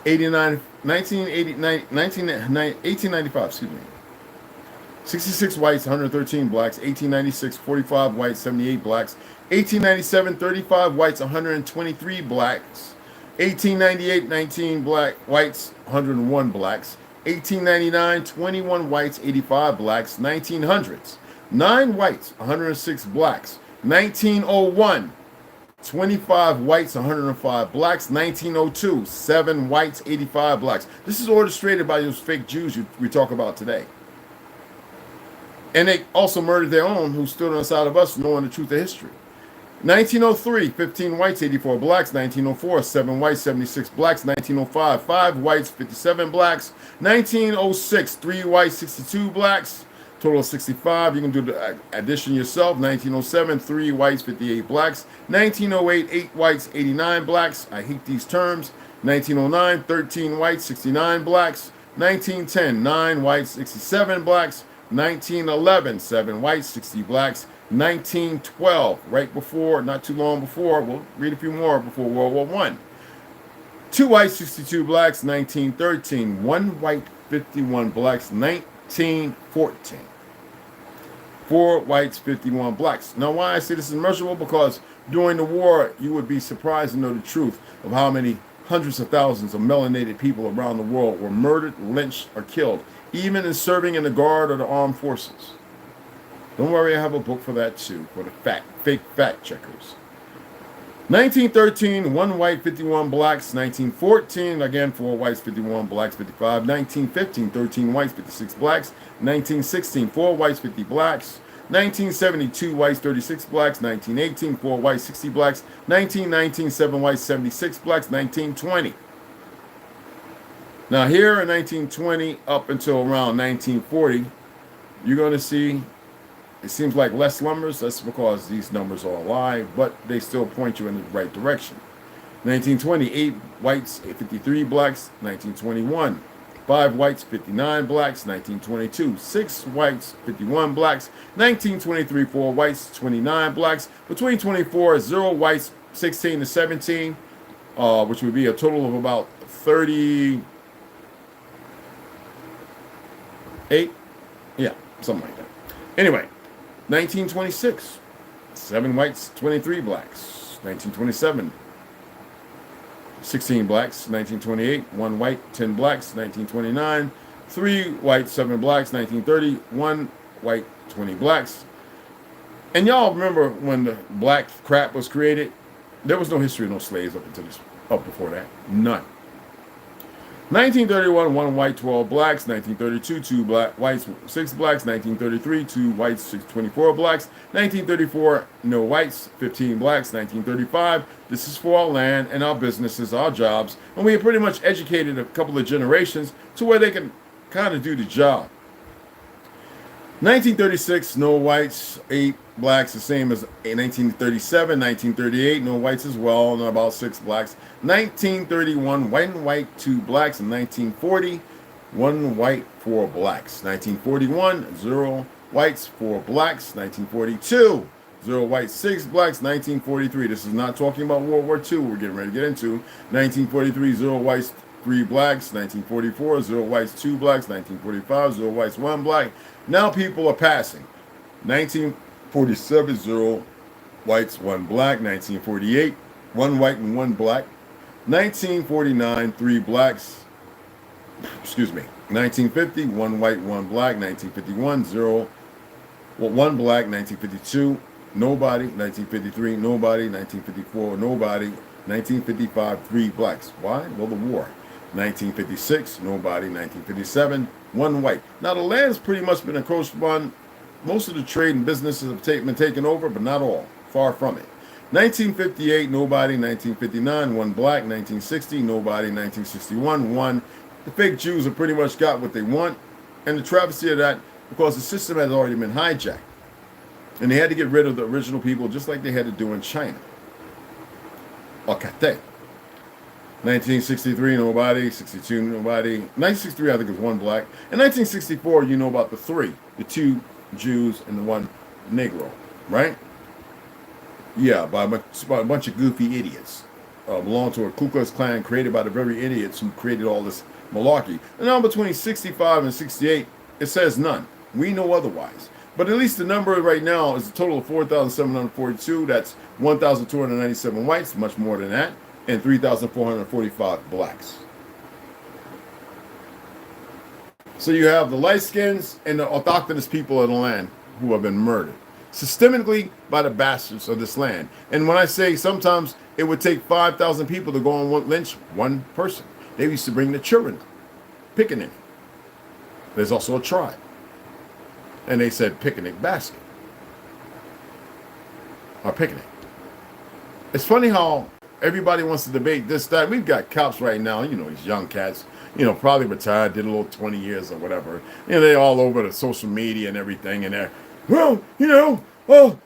1895, excuse me. 66 whites, 113 blacks. 1896, 45 whites, 78 blacks. 1897, 35 whites, 123 blacks. 1898, 19 black whites, 101 blacks. 1899, 21 whites, 85 blacks. 1900s, 9 whites, 106 blacks. 1901, 25 whites, 105 blacks. 1902, 7 whites, 85 blacks. This is orchestrated by those fake Jews we talk about today. And they also murdered their own who stood on the side of us knowing the truth of history. 1903, 15 whites, 84 blacks. 1904, 7 whites, 76 blacks. 1905, 5 whites, 57 blacks. 1906, 3 whites, 62 blacks. Total of 65. You can do the addition yourself. 1907, 3 whites, 58 blacks. 1908, 8 whites, 89 blacks. I hate these terms. 1909, 13 whites, 69 blacks. 1910, 9 whites, 67 blacks. 1911, 7 whites, 60 blacks. 1912, right before, not too long before, we'll read a few more, before World War I. 2 whites, 62 blacks. 1913, 1 white, 51 blacks. 1914, 4 whites, 51 blacks. Now, why I say this is measurable? Because during the war, you would be surprised to know the truth of how many hundreds of thousands of melanated people around the world were murdered, lynched, or killed, even in serving in the Guard or the Armed Forces. Don't worry, I have a book for that too, for the fake fact checkers. 1913, 1 white, 51 blacks. 1914, again, 4 whites, 51 blacks, 55. 1915, 13 whites, 56 blacks. 1916, 4 whites, 50 blacks. 1970, 2 whites, 36 blacks. 1918, 4 whites, 60 blacks. 1919, 7 whites, 76 blacks. 1920. Now here in 1920 up until around 1940, you're going to see, it seems like less numbers. That's because these numbers are a lie, but they still point you in the right direction. 1920, 8 whites, 53 blacks. 1921, 5 whites, 59 blacks. 1922, 6 whites, 51 blacks. 1923, 4 whites, 29 blacks. Between 24, 0 whites, 16 to 17, which would be a total of about 38. Yeah, something like that. Anyway, 1926, 7 whites, 23 blacks. 1927, 16 blacks. 1928, 1 white, 10 blacks. 1929, 3 whites, 7 blacks. 1930, 1 white, 20 blacks. And y'all remember when the black crap was created? There was no history of no slaves up before that. None. 1931, 1 white, 12 blacks. 1932, 2 whites, 6 blacks. 1933, 2 whites, 24 blacks. 1934, no whites, 15 blacks. 1935, this is for our land and our businesses, our jobs. And we have pretty much educated a couple of generations to where they can kind of do the job. 1936, no whites, 8 blacks, the same as 1937. 1938, no whites as well, and about 6 blacks. 1931, 1 white, 2 blacks. And 1940, 1 white, 4 blacks. 1941, 0 whites, 4 blacks. 1942, 0 whites, 6 blacks. 1943, this is not talking about World War II, we're getting ready to get into. 1943, 0 whites, 3 blacks. 1944, 0 whites, 2 blacks. 1945, 0 whites, 1 black. Now people are passing. 1947, 0 whites, 1 black. 1948, 1 white and 1 black. 1949, 3 blacks. Excuse me. 1950, 1 white, 1 black. 1951, 1 black. 1952, nobody. 1953, nobody. 1954, nobody. 1955, 3 blacks. Why? Well, the war. 1956, nobody. 1957, one white. Now the land's pretty much been encroached upon. Most of the trade and businesses have been taken over, but not all. Far from it. 1958, nobody. 1959, one black. 1960, nobody. 1961, one. The fake Jews have pretty much got what they want. And the travesty of that, because the system has already been hijacked. And they had to get rid of the original people just like they had to do in China. Okay. 1963, nobody. 62, nobody. 1963, I think, was one black. In 1964, you know about the three. The two Jews and the one Negro, right? Yeah, by a bunch of goofy idiots. Belong to a Ku Klux Klan created by the very idiots who created all this malarkey. And now between 65 and 68, it says none. We know otherwise. But at least the number right now is a total of 4,742. That's 1,297 whites, much more than that, and 3,445 blacks. So you have the light skins and the autochthonous people of the land who have been murdered systemically by the bastards of this land. And when I say sometimes it would take 5,000 people to go and lynch one person. They used to bring the children, picnic. There's also a tribe. And they said picnic basket. Or picnic. It's funny how everybody wants to debate this, that. We've got cops right now, you know, these young cats, you know, probably retired, did a little 20 years or whatever. You know, they're all over the social media and everything, and they're, well, you know, oh,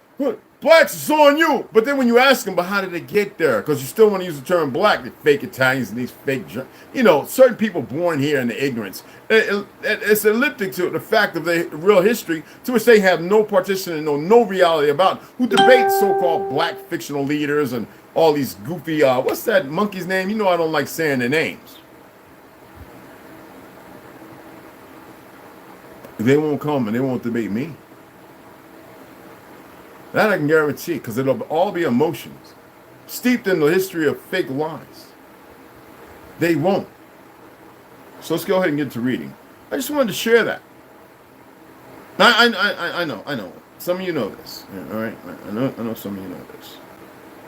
blacks is on you. But then when you ask them, but how did they get there? Because you still want to use the term black, the fake Italians and these fake, you know, certain people born here in the ignorance. It's elliptic to the fact of the real history to which they have no partition and no reality about, who debate so-called black fictional leaders and all these goofy, what's that monkey's name? You know I don't like saying their names. They won't come and they won't debate me. That I can guarantee, because it'll all be emotions, steeped in the history of fake lies. They won't. So let's go ahead and get to reading. I just wanted to share that. I know. Some of you know this. Yeah, all right, I know some of you know this.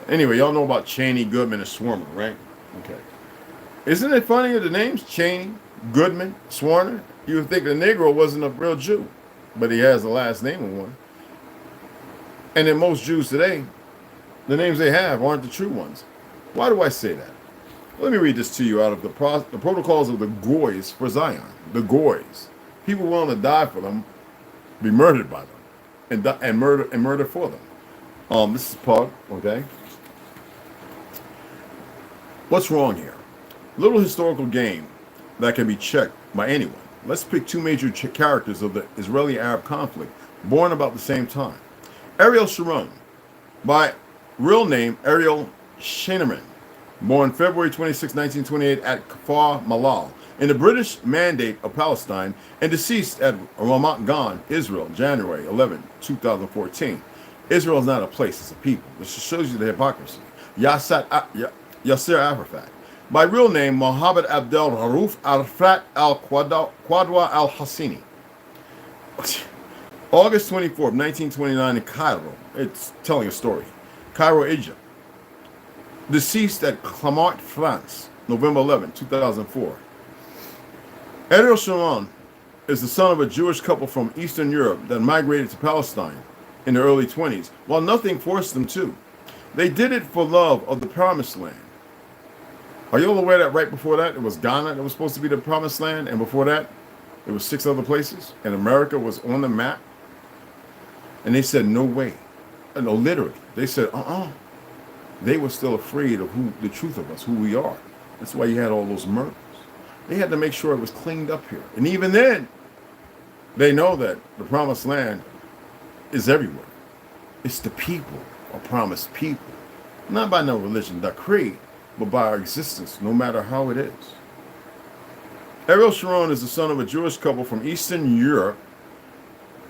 Anyway, y'all know about Cheney, Goodman, and Swarmer, right? Okay. Isn't it funny the names? Cheney, Goodman, Swarner. You would think the Negro wasn't a real Jew, but he has the last name of one. And in most Jews today, the names they have aren't the true ones. Why do I say that? Let me read this to you out of the protocols of the Goys for Zion. The Goys. People willing to die for them, be murdered by them, and murder for them. This is part, okay? What's wrong here? Little historical game that can be checked by anyone. Let's pick two major characters of the Israeli-Arab conflict, born about the same time. Ariel Sharon, by real name Ariel Scheinerman, born February 26, 1928 at Kfar Malal, in the British Mandate of Palestine, and deceased at Ramat Gan, Israel, January 11, 2014. Israel is not a place, it's a people. This shows you the hypocrisy. Yasser Arafat, by real name Mohammed Abdel Rauf Arafat al-Qadwa al-Hassini. August 24, 1929 in Cairo. It's telling a story. Cairo, Egypt. Deceased at Clamart, France, November 11, 2004. Ariel Sharon is the son of a Jewish couple from Eastern Europe that migrated to Palestine in the early 20s, while nothing forced them to. They did it for love of the Promised Land. Are you all aware that right before that, it was Ghana that was supposed to be the Promised Land, and before that, it was 6 other places, and America was on the map? And they said, no way. No, literally. They said, They were still afraid of the truth of us, who we are. That's why you had all those murders. They had to make sure it was cleaned up here. And even then, they know that the Promised Land is everywhere. It's the people, or promised people. Not by no religion, not creed, but by our existence, no matter how it is. Ariel Sharon is the son of a Jewish couple from Eastern Europe,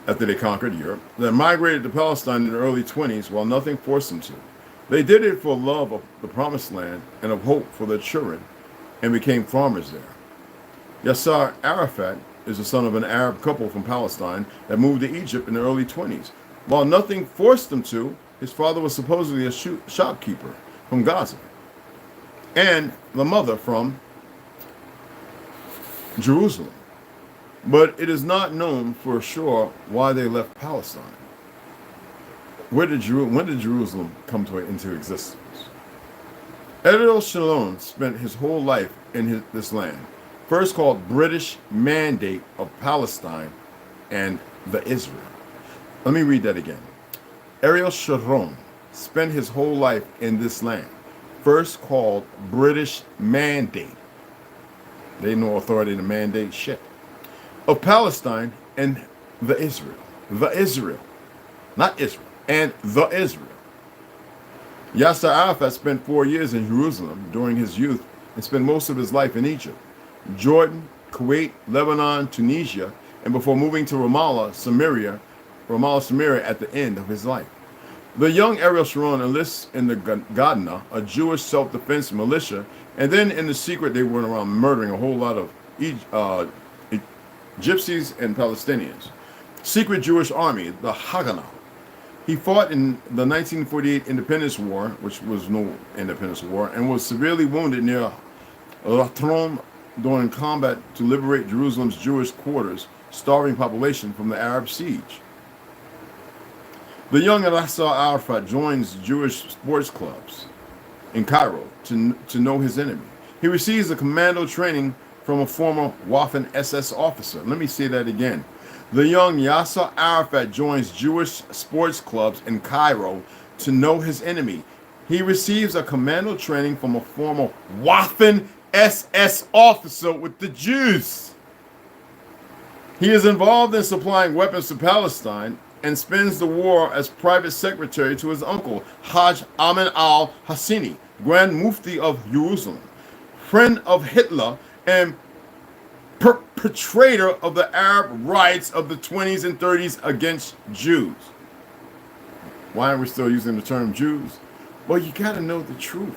after they conquered Europe, that migrated to Palestine in the early 20s while nothing forced them to. They did it for love of the Promised Land and of hope for their children, and became farmers there. Yasser Arafat is the son of an Arab couple from Palestine that moved to Egypt in the early 20s. While nothing forced them to, his father was supposedly a shopkeeper from Gaza, and the mother from Jerusalem. But it is not known for sure why they left Palestine. When did Jerusalem come into existence? Ariel Sharon spent his whole life in this land, first called British Mandate of Palestine and the Israel. Let me read that again. Ariel Sharon spent his whole life in this land, first called British Mandate. They no authority to mandate shit. Of Palestine and the Israel. The Israel. Not Israel. And the Israel. Yasser Arafat spent 4 years in Jerusalem during his youth and spent most of his life in Egypt, Jordan, Kuwait, Lebanon, Tunisia, and before moving to Ramallah, Samaria at the end of his life. The young Ariel Sharon enlists in the Gadna, a Jewish self-defense militia, and then in the secret they went around murdering a whole lot of Gypsies and Palestinians. Secret Jewish army, the Haganah. He fought in the 1948 Independence War, which was no independence war, and was severely wounded near Latrom during combat to liberate Jerusalem's Jewish quarters, starving population from the Arab siege. The young Yasser Arafat joins Jewish sports clubs in Cairo to know his enemy. He receives a commando training from a former Waffen SS officer. Let me say that again. The young Yasser Arafat joins Jewish sports clubs in Cairo to know his enemy. He receives a commando training from a former Waffen SS officer with the Jews. He is involved in supplying weapons to Palestine and spends the war as private secretary to his uncle, Hajj Amin al-Hassini, Grand Mufti of Jerusalem, friend of Hitler and perpetrator of the Arab riots of the 20s and 30s against Jews. Why are we still using the term Jews? Well, you got to know the truth.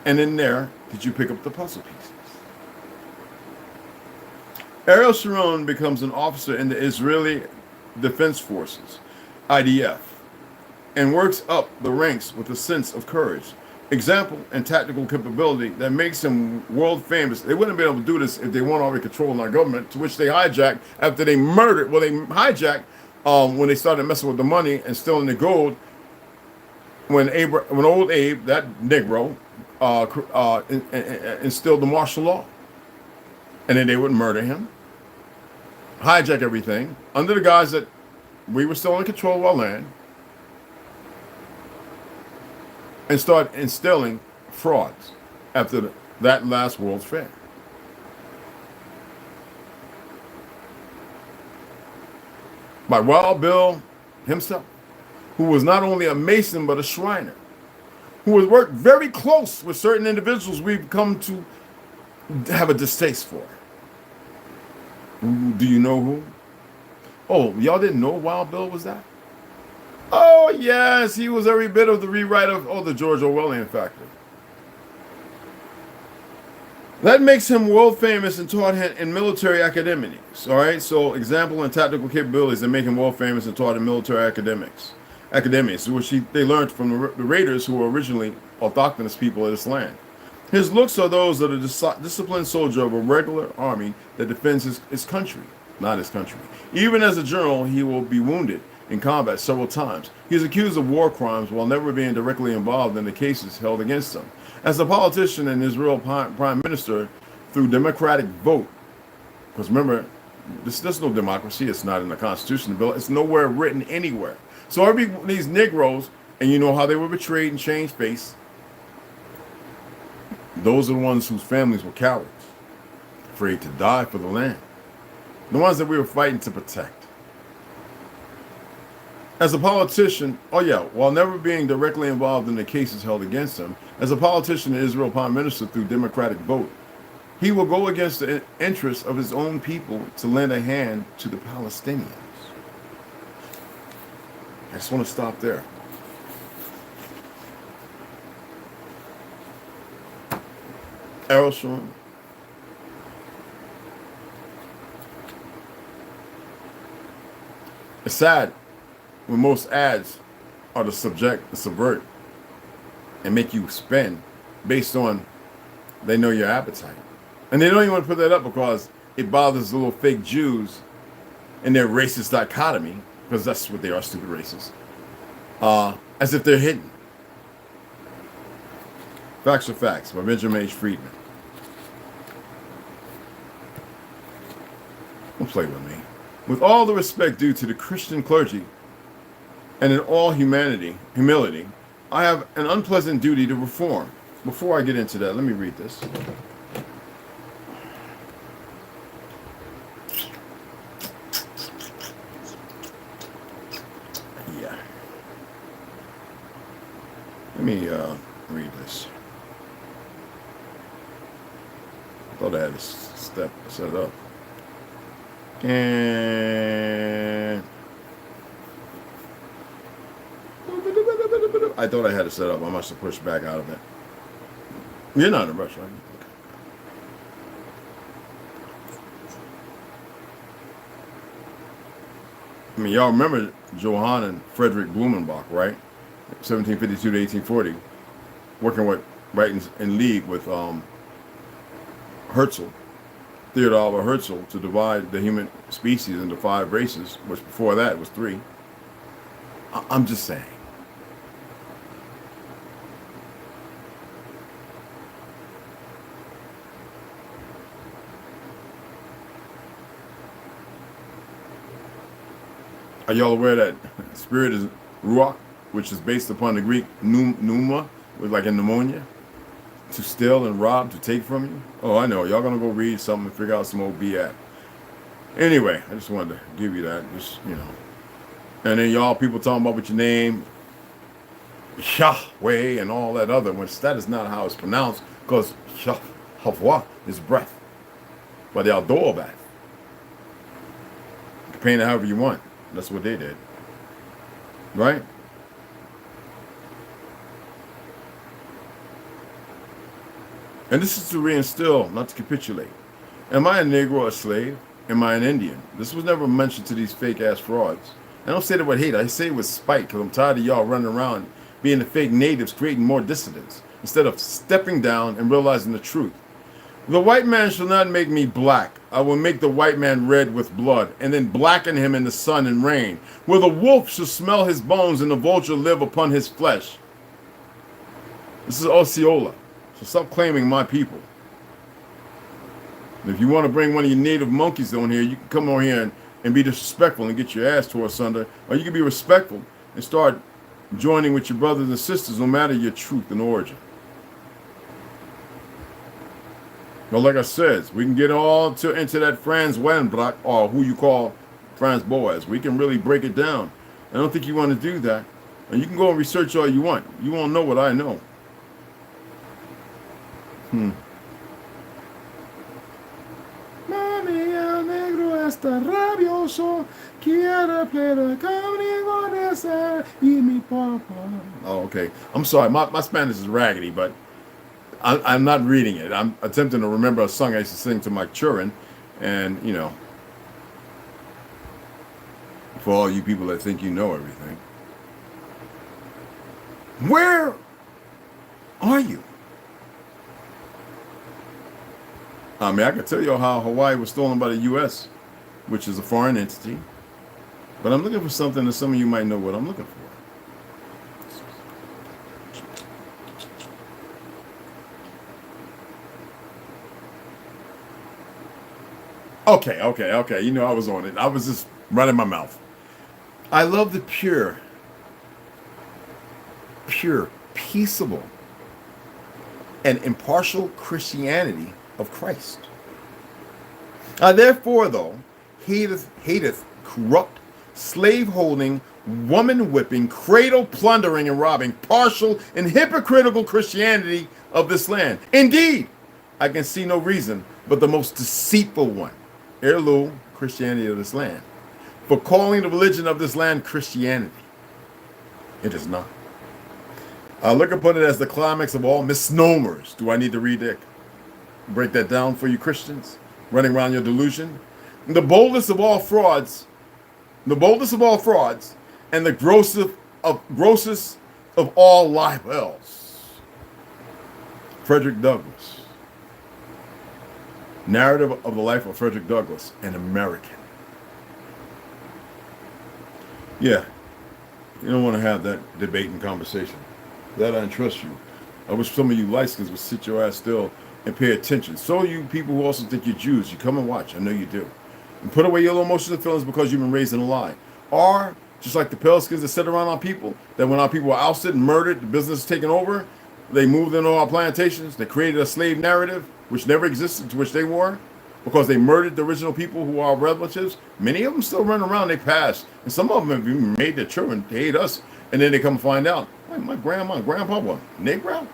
And in there, did you pick up the puzzle pieces? Ariel Sharon becomes an officer in the Israeli Defense Forces, IDF, and works up the ranks with a sense of courage, example, and tactical capability that makes him world famous. They wouldn't be able to do this if they weren't already controlling our government, to which they hijacked after they murdered. Well, they hijacked when they started messing with the money and stealing the gold. When old Abe, that Negro, instilled the martial law, and then they would murder him, hijack everything under the guise that we were still in control of our land, and start instilling frauds after that last World's Fair. By Wild Bill himself, who was not only a Mason but a Shriner, who has worked very close with certain individuals we've come to have a distaste for. Do you know who? Oh, y'all didn't know Wild Bill was that? Oh, yes, he was every bit of the rewrite of the George Orwellian factory. That makes him world famous and taught him in military academics. All right, so example and tactical capabilities that make him world famous and taught in military academics, which they learned from the raiders who were originally autochthonous people of this land. His looks are those of a disciplined soldier of a regular army that defends his country, not his country. Even as a general, he will be wounded in combat several times. He is accused of war crimes while never being directly involved in the cases held against him. As a politician and Israel prime minister through democratic vote, because remember, there's no democracy. It's not in the Constitution bill. It's nowhere written anywhere. So these Negroes, and you know how they were betrayed and changed face. Those are the ones whose families were cowards, afraid to die for the land. The ones that we were fighting to protect. As a politician, while never being directly involved in the cases held against him, as a politician and Israel prime minister through democratic vote, he will go against the interests of his own people to lend a hand to the Palestinians. I just want to stop there. Ariel Sharon. It's sad when most ads are to subvert, and make you spend based on they know your appetite. And they don't even want to put that up because it bothers the little fake Jews in their racist dichotomy, because that's what they are, stupid racists, as if they're hidden. Facts are facts by Benjamin H. Friedman. Don't play with me. With all the respect due to the Christian clergy and in all humility, I have an unpleasant duty to perform. Before I get into that, let me read this. Yeah. Let me read this. I thought I had a step set up. And I thought I had it set up. I must have pushed back out of it. You're not in a rush, right? Okay. I mean, y'all remember Johann and Frederick Blumenbach, right? 1752 to 1840, working with, right in league with Herzl, Theodor Herzl, to divide the human species into 5 races, which before that was 3. I'm just saying. Are y'all aware that spirit is ruach, which is based upon the Greek pneuma, with like a pneumonia? To steal and rob, to take from you? Oh, I know. Y'all gonna go read something and figure out some old BS. Anyway, I just wanted to give you that. Just, you know. And then y'all people talking about what your name, Yahweh, and all that other, which that is not how it's pronounced, because Yahweh is breath. But the outdoor bath. You can paint it however you want. That's what they did. Right? And this is to reinstill, not to capitulate. Am I a Negro or a slave? Am I an Indian? This was never mentioned to these fake-ass frauds. I don't say that with hate. I say it with spite, because I'm tired of y'all running around being the fake natives, creating more dissidents, instead of stepping down and realizing the truth. The white man shall not make me black. I will make the white man red with blood, and then blacken him in the sun and rain, where the wolf shall smell his bones and the vulture live upon his flesh. This is Osceola. So stop claiming my people. And if you want to bring one of your native monkeys on here, you can come on here and be disrespectful and get your ass tore asunder, or you can be respectful and start joining with your brothers and sisters, no matter your truth and origin. But like I said, we can get all into that Franz Wenbrock, or who you call Franz Boas. We can really break it down. I don't think you want to do that. And you can go and research all you want. You won't know what I know. Mami, el negro está rabioso, quiere pelear conmigo de ser y mi papá. Oh, okay. I'm sorry. My Spanish is raggedy, but I'm not reading it. I'm attempting to remember a song I used to sing to my children. And, you know, for all you people that think you know everything. Where are you? I mean, I can tell you how Hawaii was stolen by the U.S., which is a foreign entity. But I'm looking for something that some of you might know what I'm looking for. Okay. You know I was on it. I was just running my mouth. I love the pure, peaceable, and impartial Christianity of Christ. Therefore, though, hateth corrupt, slave-holding, woman-whipping, cradle-plundering and robbing, partial and hypocritical Christianity of this land. Indeed, I can see no reason but the most deceitful one, heirloom Christianity of this land, for calling the religion of this land Christianity. It is not. Look upon it as the climax of all misnomers. Do I need to read that? Break that down for you Christians running around your delusion? The boldest of all frauds, and the grossest of all libels. Frederick Douglass. Narrative of the Life of Frederick Douglass, an American. Yeah, you don't want to have that debate and conversation. That I trust you. I wish some of you light-skins would sit your ass still and pay attention. So you people who also think you're Jews, you come and watch. I know you do. And put away your little emotions and feelings because you've been raised in a lie. Or, just like the pale skins that sit around our people, that when our people were ousted and murdered, the business taken over, they moved into our plantations, they created a slave narrative, which never existed, to which they were, because they murdered the original people who are our relatives. Many of them still run around, they passed. And some of them have even made their children hate us. And then they come find out, wait, my grandma and grandpa were Negro?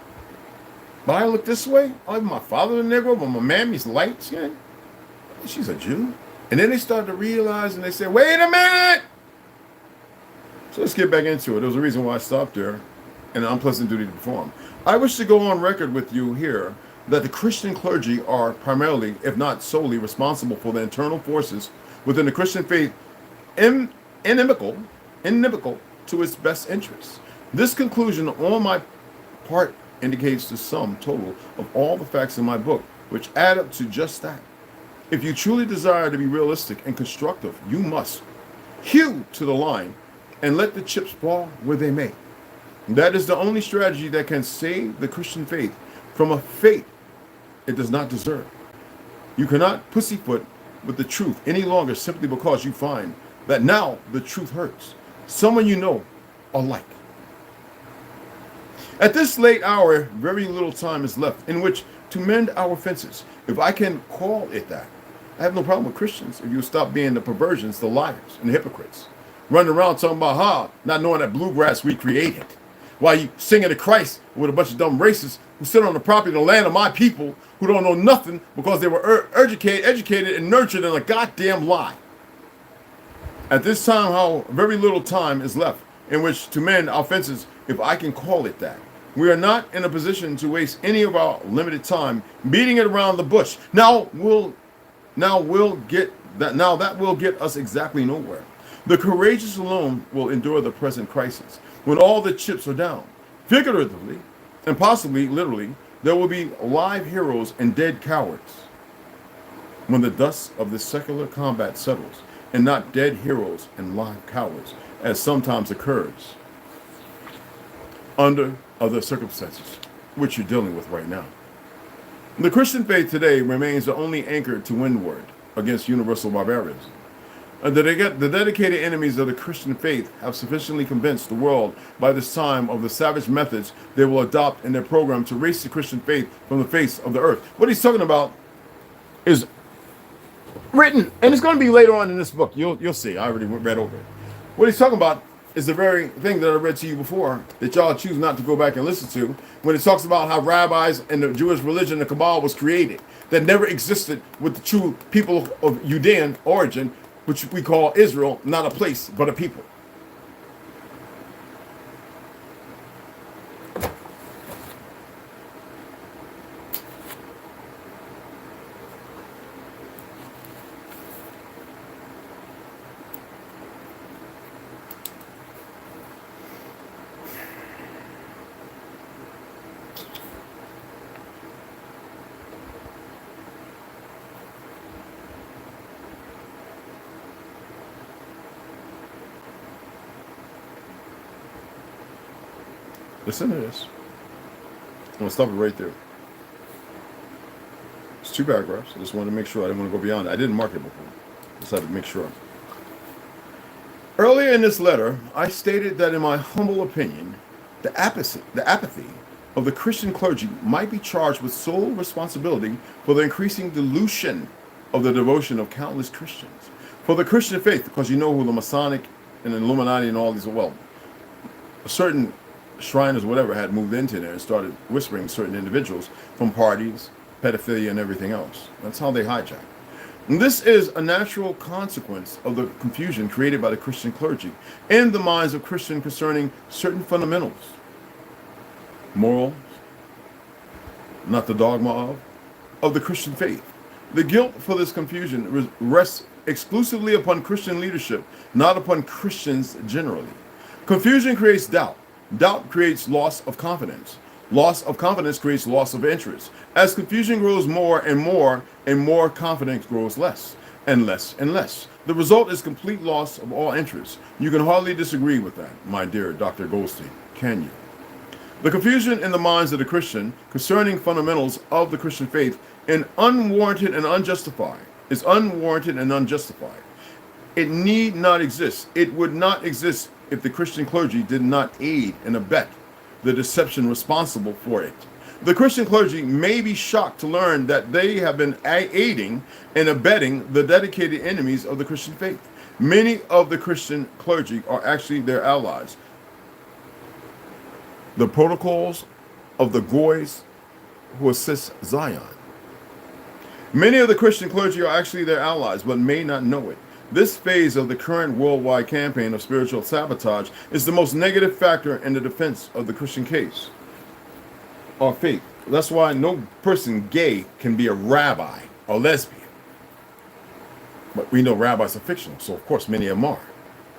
But I look this way, oh, my father's a Negro, but my mammy's light skinned. She's a Jew. And then they start to realize and they say, wait a minute. So let's get back into it. There was a reason why I stopped there and an unpleasant duty to perform. I wish to go on record with you here that the Christian clergy are primarily, if not solely, responsible for the internal forces within the Christian faith inimical to its best interests. This conclusion on my part indicates the sum total of all the facts in my book, which add up to just that. If you truly desire to be realistic and constructive, you must hew to the line and let the chips fall where they may. That is the only strategy that can save the Christian faith from a fate it does not deserve. You cannot pussyfoot with the truth any longer simply because you find that now the truth hurts someone you know alike. At this late hour, very little time is left in which to mend our fences, if I can call it that. I have no problem with Christians if you stop being the perversions, the liars, and the hypocrites. Running around talking about not knowing that bluegrass we created. While you singing to Christ with a bunch of dumb racists who sit on the property of the land of my people who don't know nothing because they were educated and nurtured in a goddamn lie. At this time, how very little time is left in which to mend our fences, if I can call it that. We are not in a position to waste any of our limited time beating it around the bush. That will get us exactly nowhere. The courageous alone will endure the present crisis. When all the chips are down, figuratively and possibly literally, there will be live heroes and dead cowards. When the dust of this secular combat settles, and not dead heroes and live cowards, as sometimes occurs under other circumstances, which you're dealing with right now. The Christian faith today remains the only anchor to windward against universal barbarism. The dedicated enemies of the Christian faith have sufficiently convinced the world by this time of the savage methods they will adopt in their program to erase the Christian faith from the face of the earth. What he's talking about is written, and it's going to be later on in this book. You'll see. I already read over it. What he's talking about is the very thing that I read to you before that y'all choose not to go back and listen to, when it talks about how rabbis and the Jewish religion, the Kabbalah, was created, that never existed with the true people of Judean origin, which we call Israel, not a place, but a people. Listen to this. I'm going to stop it right there. It's 2 paragraphs. I just wanted to make sure. I didn't want to go beyond it. I didn't mark it before. Just had to make sure. Earlier in this letter, I stated that in my humble opinion, the apathy of the Christian clergy might be charged with sole responsibility for the increasing dilution of the devotion of countless Christians. For the Christian faith, because you know who the Masonic and the Illuminati and all these are, well, a certain Shriners, whatever, had moved into there and started whispering certain individuals from parties, pedophilia, and everything else. That's how they hijack. And this is a natural consequence of the confusion created by the Christian clergy in the minds of Christians concerning certain fundamentals. Morals, not the dogma of the Christian faith. The guilt for this confusion rests exclusively upon Christian leadership, not upon Christians generally. Confusion creates doubt. Doubt creates loss of confidence. Loss of confidence creates loss of interest. As confusion grows more and more confidence grows less and less and less. The result is complete loss of all interest. You can hardly disagree with that, my dear Dr. Goldstein, can you? The confusion in the minds of the Christian concerning fundamentals of the Christian faith is unwarranted and unjustified. It need not exist. It would not exist if the Christian clergy did not aid and abet the deception responsible for it. The Christian clergy may be shocked to learn that they have been aiding and abetting the dedicated enemies of the Christian faith. Many of the Christian clergy are actually their allies. The protocols of the Goys who assist Zion. Many of the Christian clergy are actually their allies, but may not know it. This phase of the current worldwide campaign of spiritual sabotage is the most negative factor in the defense of the Christian case or faith. That's why no person gay can be a rabbi or lesbian. But we know rabbis are fictional, so of course many of them are.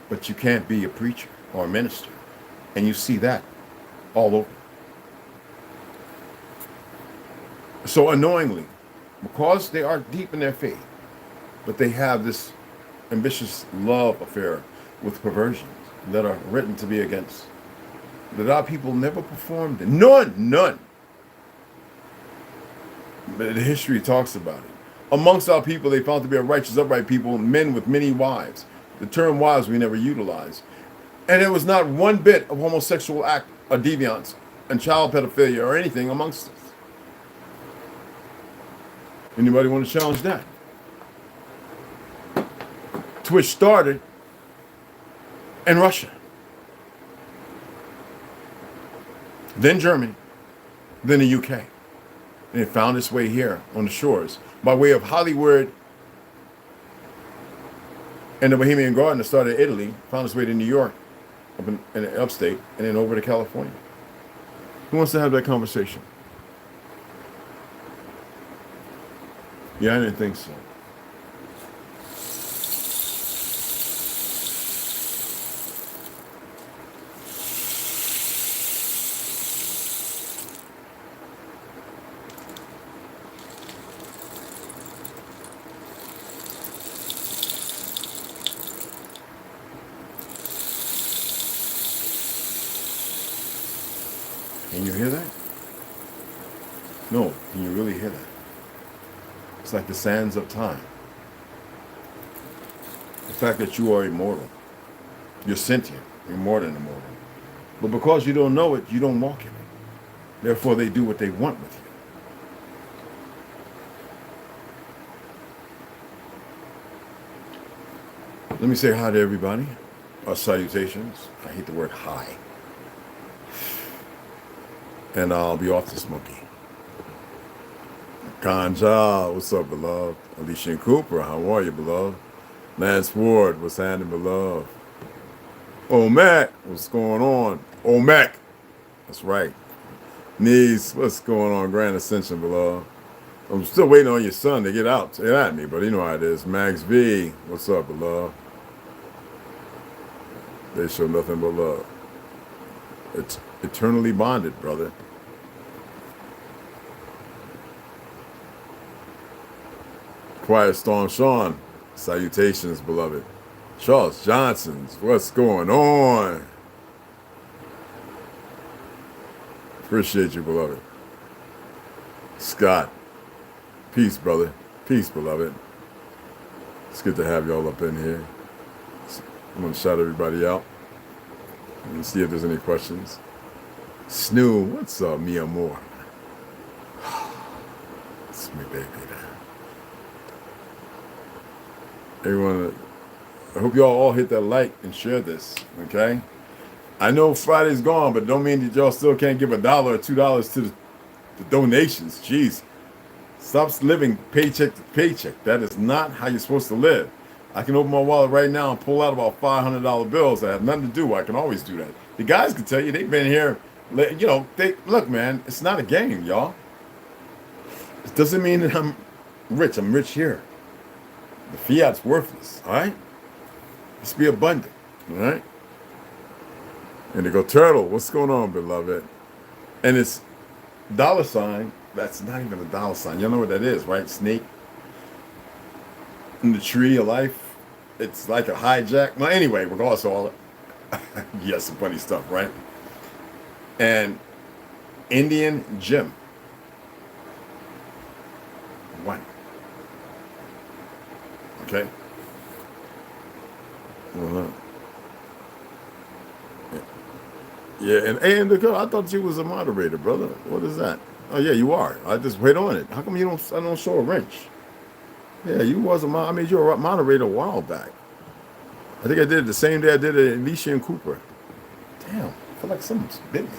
But you can't be a preacher or a minister. And you see that all over. So annoyingly, because they are deep in their faith, but they have this ambitious love affair with perversions that are written to be against, that our people never performed in. None. But the history talks about it. Amongst our people, they found to be a righteous, upright people, men with many wives. The term wives we never utilized. And there was not one bit of homosexual act or deviance and child pedophilia or anything amongst us. Anybody want to challenge that? Twitch started in Russia, then Germany, then the UK. And it found its way here on the shores by way of Hollywood and the Bohemian Garden that started in Italy, found its way to New York, up in the upstate, and then over to California. Who wants to have that conversation? Yeah, I didn't think so. Can you hear that? No, can you really hear that? It's like the sands of time. The fact that you are immortal. You're sentient. You're more than immortal. But because you don't know it, you don't walk in it. Therefore, they do what they want with you. Let me say hi to everybody. Our salutations. I hate the word hi. And I'll be off to Smokey. Jah, what's up, beloved? Alicia and Cooper, how are you, beloved? Lance Ward, what's happening, beloved? Oh, Mac, what's going on? Oh, Mac, that's right. Niece, what's going on? Grand Ascension, beloved. I'm still waiting on your son to get out at me, but you know how it is. Max V, what's up, beloved? They show nothing but love. It's eternally bonded, brother. Quiet Storm Sean, salutations, beloved. Charles Johnson's, what's going on? Appreciate you, beloved. Scott, peace, brother. Peace, beloved. It's good to have y'all up in here. I'm going to shout everybody out and see if there's any questions. Snoo, what's up, mi amor? It's me, baby. Everyone, I hope y'all all hit that like and share this, okay? I know Friday's gone, but don't mean that y'all still can't give $1 or $2 to the donations. Jeez. Stop living paycheck to paycheck. That is not how you're supposed to live. I can open my wallet right now and pull out about $500 bills that have nothing to do. I can always do that. The guys can tell you, they've been here, you know, look, man, it's not a game, y'all. It doesn't mean that I'm rich. I'm rich here. The fiat's worthless, all right? Let's be abundant, all right? And they go, Turtle, what's going on, beloved? And it's dollar sign, that's not even a dollar sign. You know what that is, right? Snake in the tree of life. It's like a hijack. Well, anyway, regardless of all yes, some funny stuff, right? And Indian Jim. One. Okay. Uh-huh. Yeah, and the girl, I thought you was a moderator, brother. What is that? Oh yeah, you are. I just wait on it. How come you don't? I don't show a wrench. Yeah, you was a mod. I made you a moderator a while back. I think I did it the same day I did it at Alicia and Cooper. Damn, I feel like someone's bit me.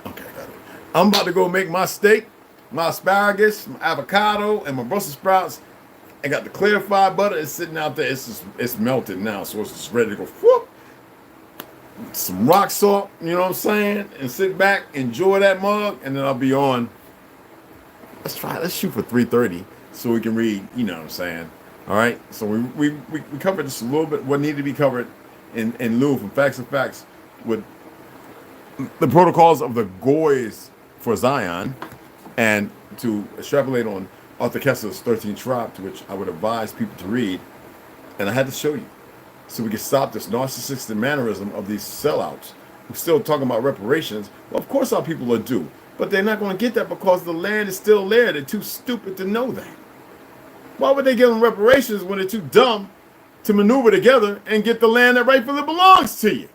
Okay, got it. I'm about to go make my steak, my asparagus, my avocado, and my Brussels sprouts. I got the clarified butter. It's sitting out there. It's melted now, so it's just ready to go. Whoop. Some rock salt, you know what I'm saying? And sit back, enjoy that mug, and then I'll be on. Let's shoot for 3:30 so we can read, you know what I'm saying? All right. So we covered just a little bit what needed to be covered in lieu from Facts and Facts with the protocols of the Goys for Zion, and to extrapolate on Arthur Kessler's 13 Tribe, to which I would advise people to read. And I had to show you so we can stop this narcissistic mannerism of these sellouts who still talking about reparations. Well, of course our people are due, but they're not going to get that because the land is still there. They're too stupid to know that. Why would they give them reparations when they're too dumb to maneuver together and get the land that rightfully belongs to you?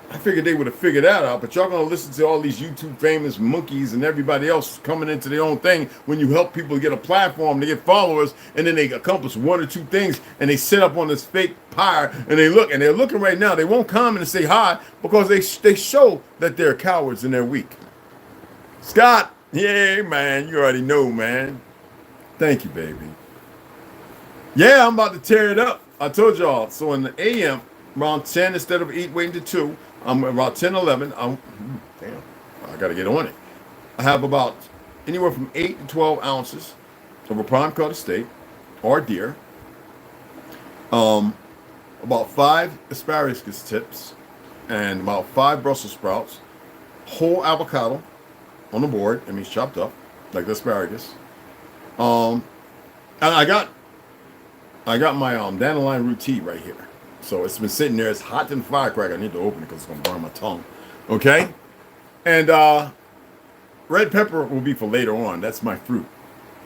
I figured they would have figured that out, but y'all gonna listen to all these YouTube famous monkeys and everybody else coming into their own thing when you help people get a platform to get followers, and then they accomplish one or two things and they sit up on this fake pyre and they're looking right now. They won't comment and say hi because they show that they're cowards and they're weak. Scott, yeah, man, you already know, man. Thank you, baby. Yeah, I'm about to tear it up. I told y'all. So in the AM, around 10 instead of waiting to 2, I'm about 10, 11. Damn, I got to get on it. I have about anywhere from 8 to 12 ounces of a prime cut steak or deer. About 5 asparagus tips and about 5 Brussels sprouts. Whole avocado on the board. That means chopped up like the asparagus. And I got my dandelion root tea right here. So it's been sitting there. It's hot than a firecracker. I need to open it because it's going to burn my tongue. Okay? And red pepper will be for later on. That's my fruit.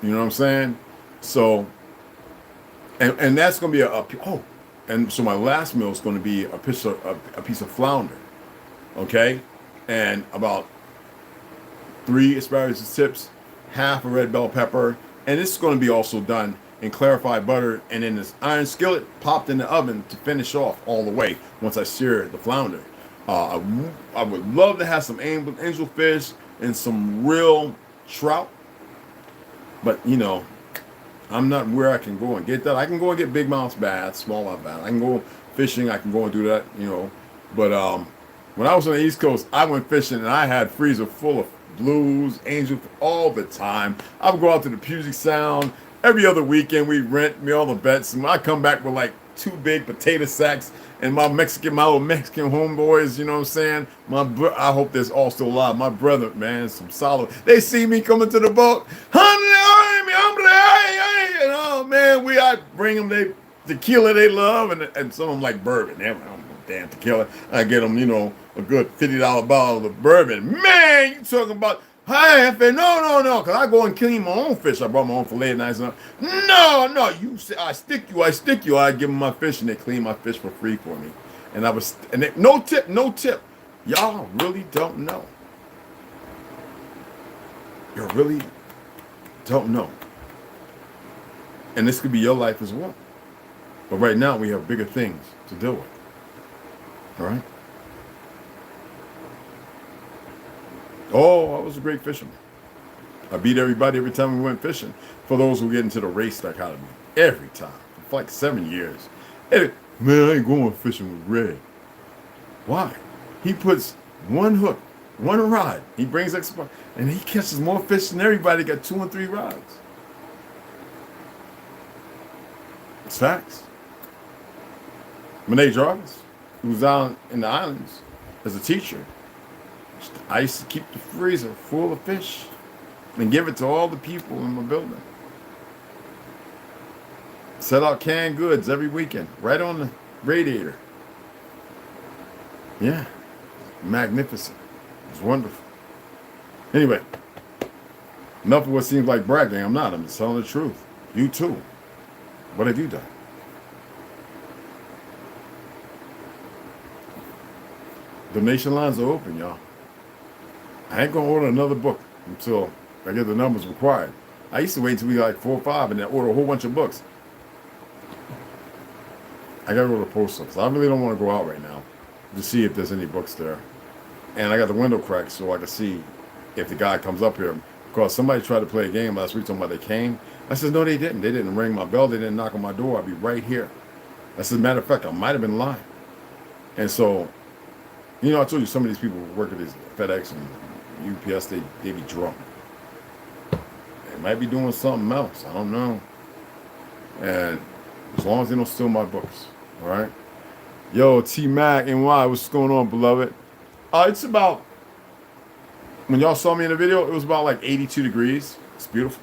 You know what I'm saying? So, and that's going to be and so my last meal is going to be a piece of flounder. Okay? And about 3 asparagus tips, half a red bell pepper. And this is going to be also done in clarified butter and in this iron skillet popped in the oven to finish off all the way once I sear the flounder. I would love to have some angelfish and some real trout, but you know, I'm not where I can go and get that. I can go and get big mouth bass, smallmouth bass. I can go fishing. I can go and do that, you know. But when I was on the East Coast, I went fishing and I had freezer full of blues, angel all the time. I would go out to the Puget Sound. Every other weekend, we rent me all the bets, and I come back with like 2 big potato sacks, and my little Mexican homeboys, you know what I'm saying? I hope they're all still alive. My brother, man, some solid. They see me coming to the boat, and oh man, I bring them the tequila they love, and some of them like bourbon. Damn tequila. I get them, you know, a good $50 bottle of bourbon. Man, you talking about? Hey, no, because I go and clean my own fish. I brought my own filet nice enough. No, you say I stick you. I give them my fish and they clean my fish for free for me. No tip. Y'all really don't know. You really don't know. And this could be your life as well. But right now we have bigger things to deal with. All right? Oh, I was a great fisherman. I beat everybody every time we went fishing. For those who get into the race dichotomy. Every time. For like 7 years. Man, I ain't going fishing with Red. Why? He puts one hook, one rod. He brings extra, and he catches more fish than everybody got 2 and 3 rods. It's facts. Renee Jarvis, who was out in the islands as a teacher, I used to keep the freezer full of fish and give it to all the people in my building. Set out canned goods every weekend, right on the radiator. Yeah, magnificent. It's wonderful. Anyway, enough of what seems like bragging. I'm not. I'm just telling the truth. You too. What have you done? Donation lines are open, y'all. I ain't gonna order another book until I get the numbers required. I used to wait until we got like 4 or 5 and then order a whole bunch of books. I gotta go to the post office. I really don't want to go out right now to see if there's any books there. And I got the window cracked so I can see if the guy comes up here. Because somebody tried to play a game last week talking about they came. I said, no, they didn't. They didn't ring my bell. They didn't knock on my door. I'd be right here. I said, matter of fact, I might have been lying. And so, I told you some of these people who work at these FedEx and UPS, they be drunk. They might be doing something else. I don't know. And as long as they don't steal my books, all right? Yo, T-Mac, NY, what's going on, beloved? It's about, when y'all saw me in the video, it was about like 82 degrees. It's beautiful.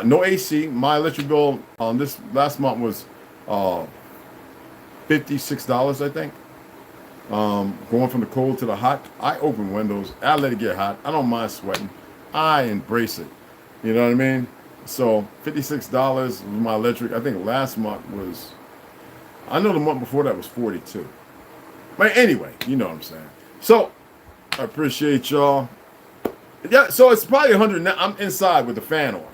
No AC. My electric bill on this last month was $56, I think. Going from the cold to the hot. I open windows. I let it get hot. I don't mind sweating. I embrace it. You know what I mean? So $56 was my electric. I think last month was, I know the month before that was 42. But anyway, you know what I'm saying. So I appreciate y'all. Yeah, so it's probably 100 now. I'm inside with the fan on,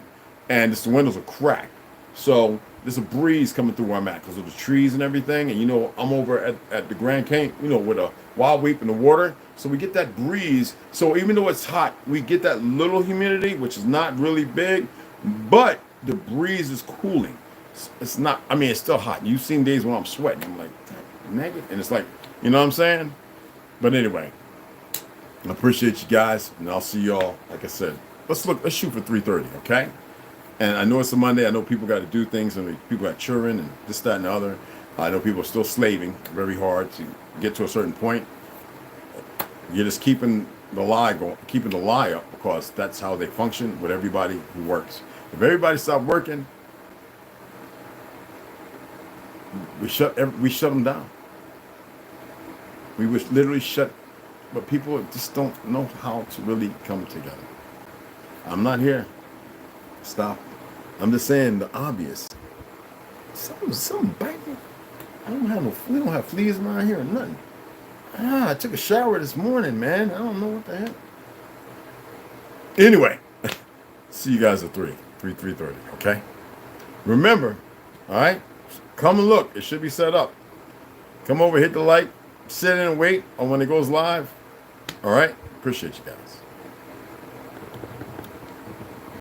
and the windows are cracked. So there's a breeze coming through where I'm at because of the trees and everything. And I'm over at the Grand Canyon, with a wild weep in the water. So we get that breeze. So even though it's hot, we get that little humidity, which is not really big, but the breeze is cooling. It's not, it's still hot. You've seen days when I'm sweating. I'm like, naked. And it's like, you know what I'm saying? But anyway, I appreciate you guys. And I'll see y'all, like I said, let's shoot for 3:30, okay? And I know it's a Monday. I know people got to do things, and people got children and this, that, and the other. I know people are still slaving very hard to get to a certain point. You're just keeping the lie going, keeping the lie up, because that's how they function with everybody who works. If everybody stopped working, we shut them down. We would literally shut, but people just don't know how to really come together. I'm not here. Stop. I'm just saying the obvious. Something biting. We don't have fleas around here or nothing. I took a shower this morning, man. I don't know what the heck. Anyway, see you guys at 3:30, okay? Remember, all right? Come and look. It should be set up. Come over, hit the like, sit in and wait on when it goes live. All right? Appreciate you guys.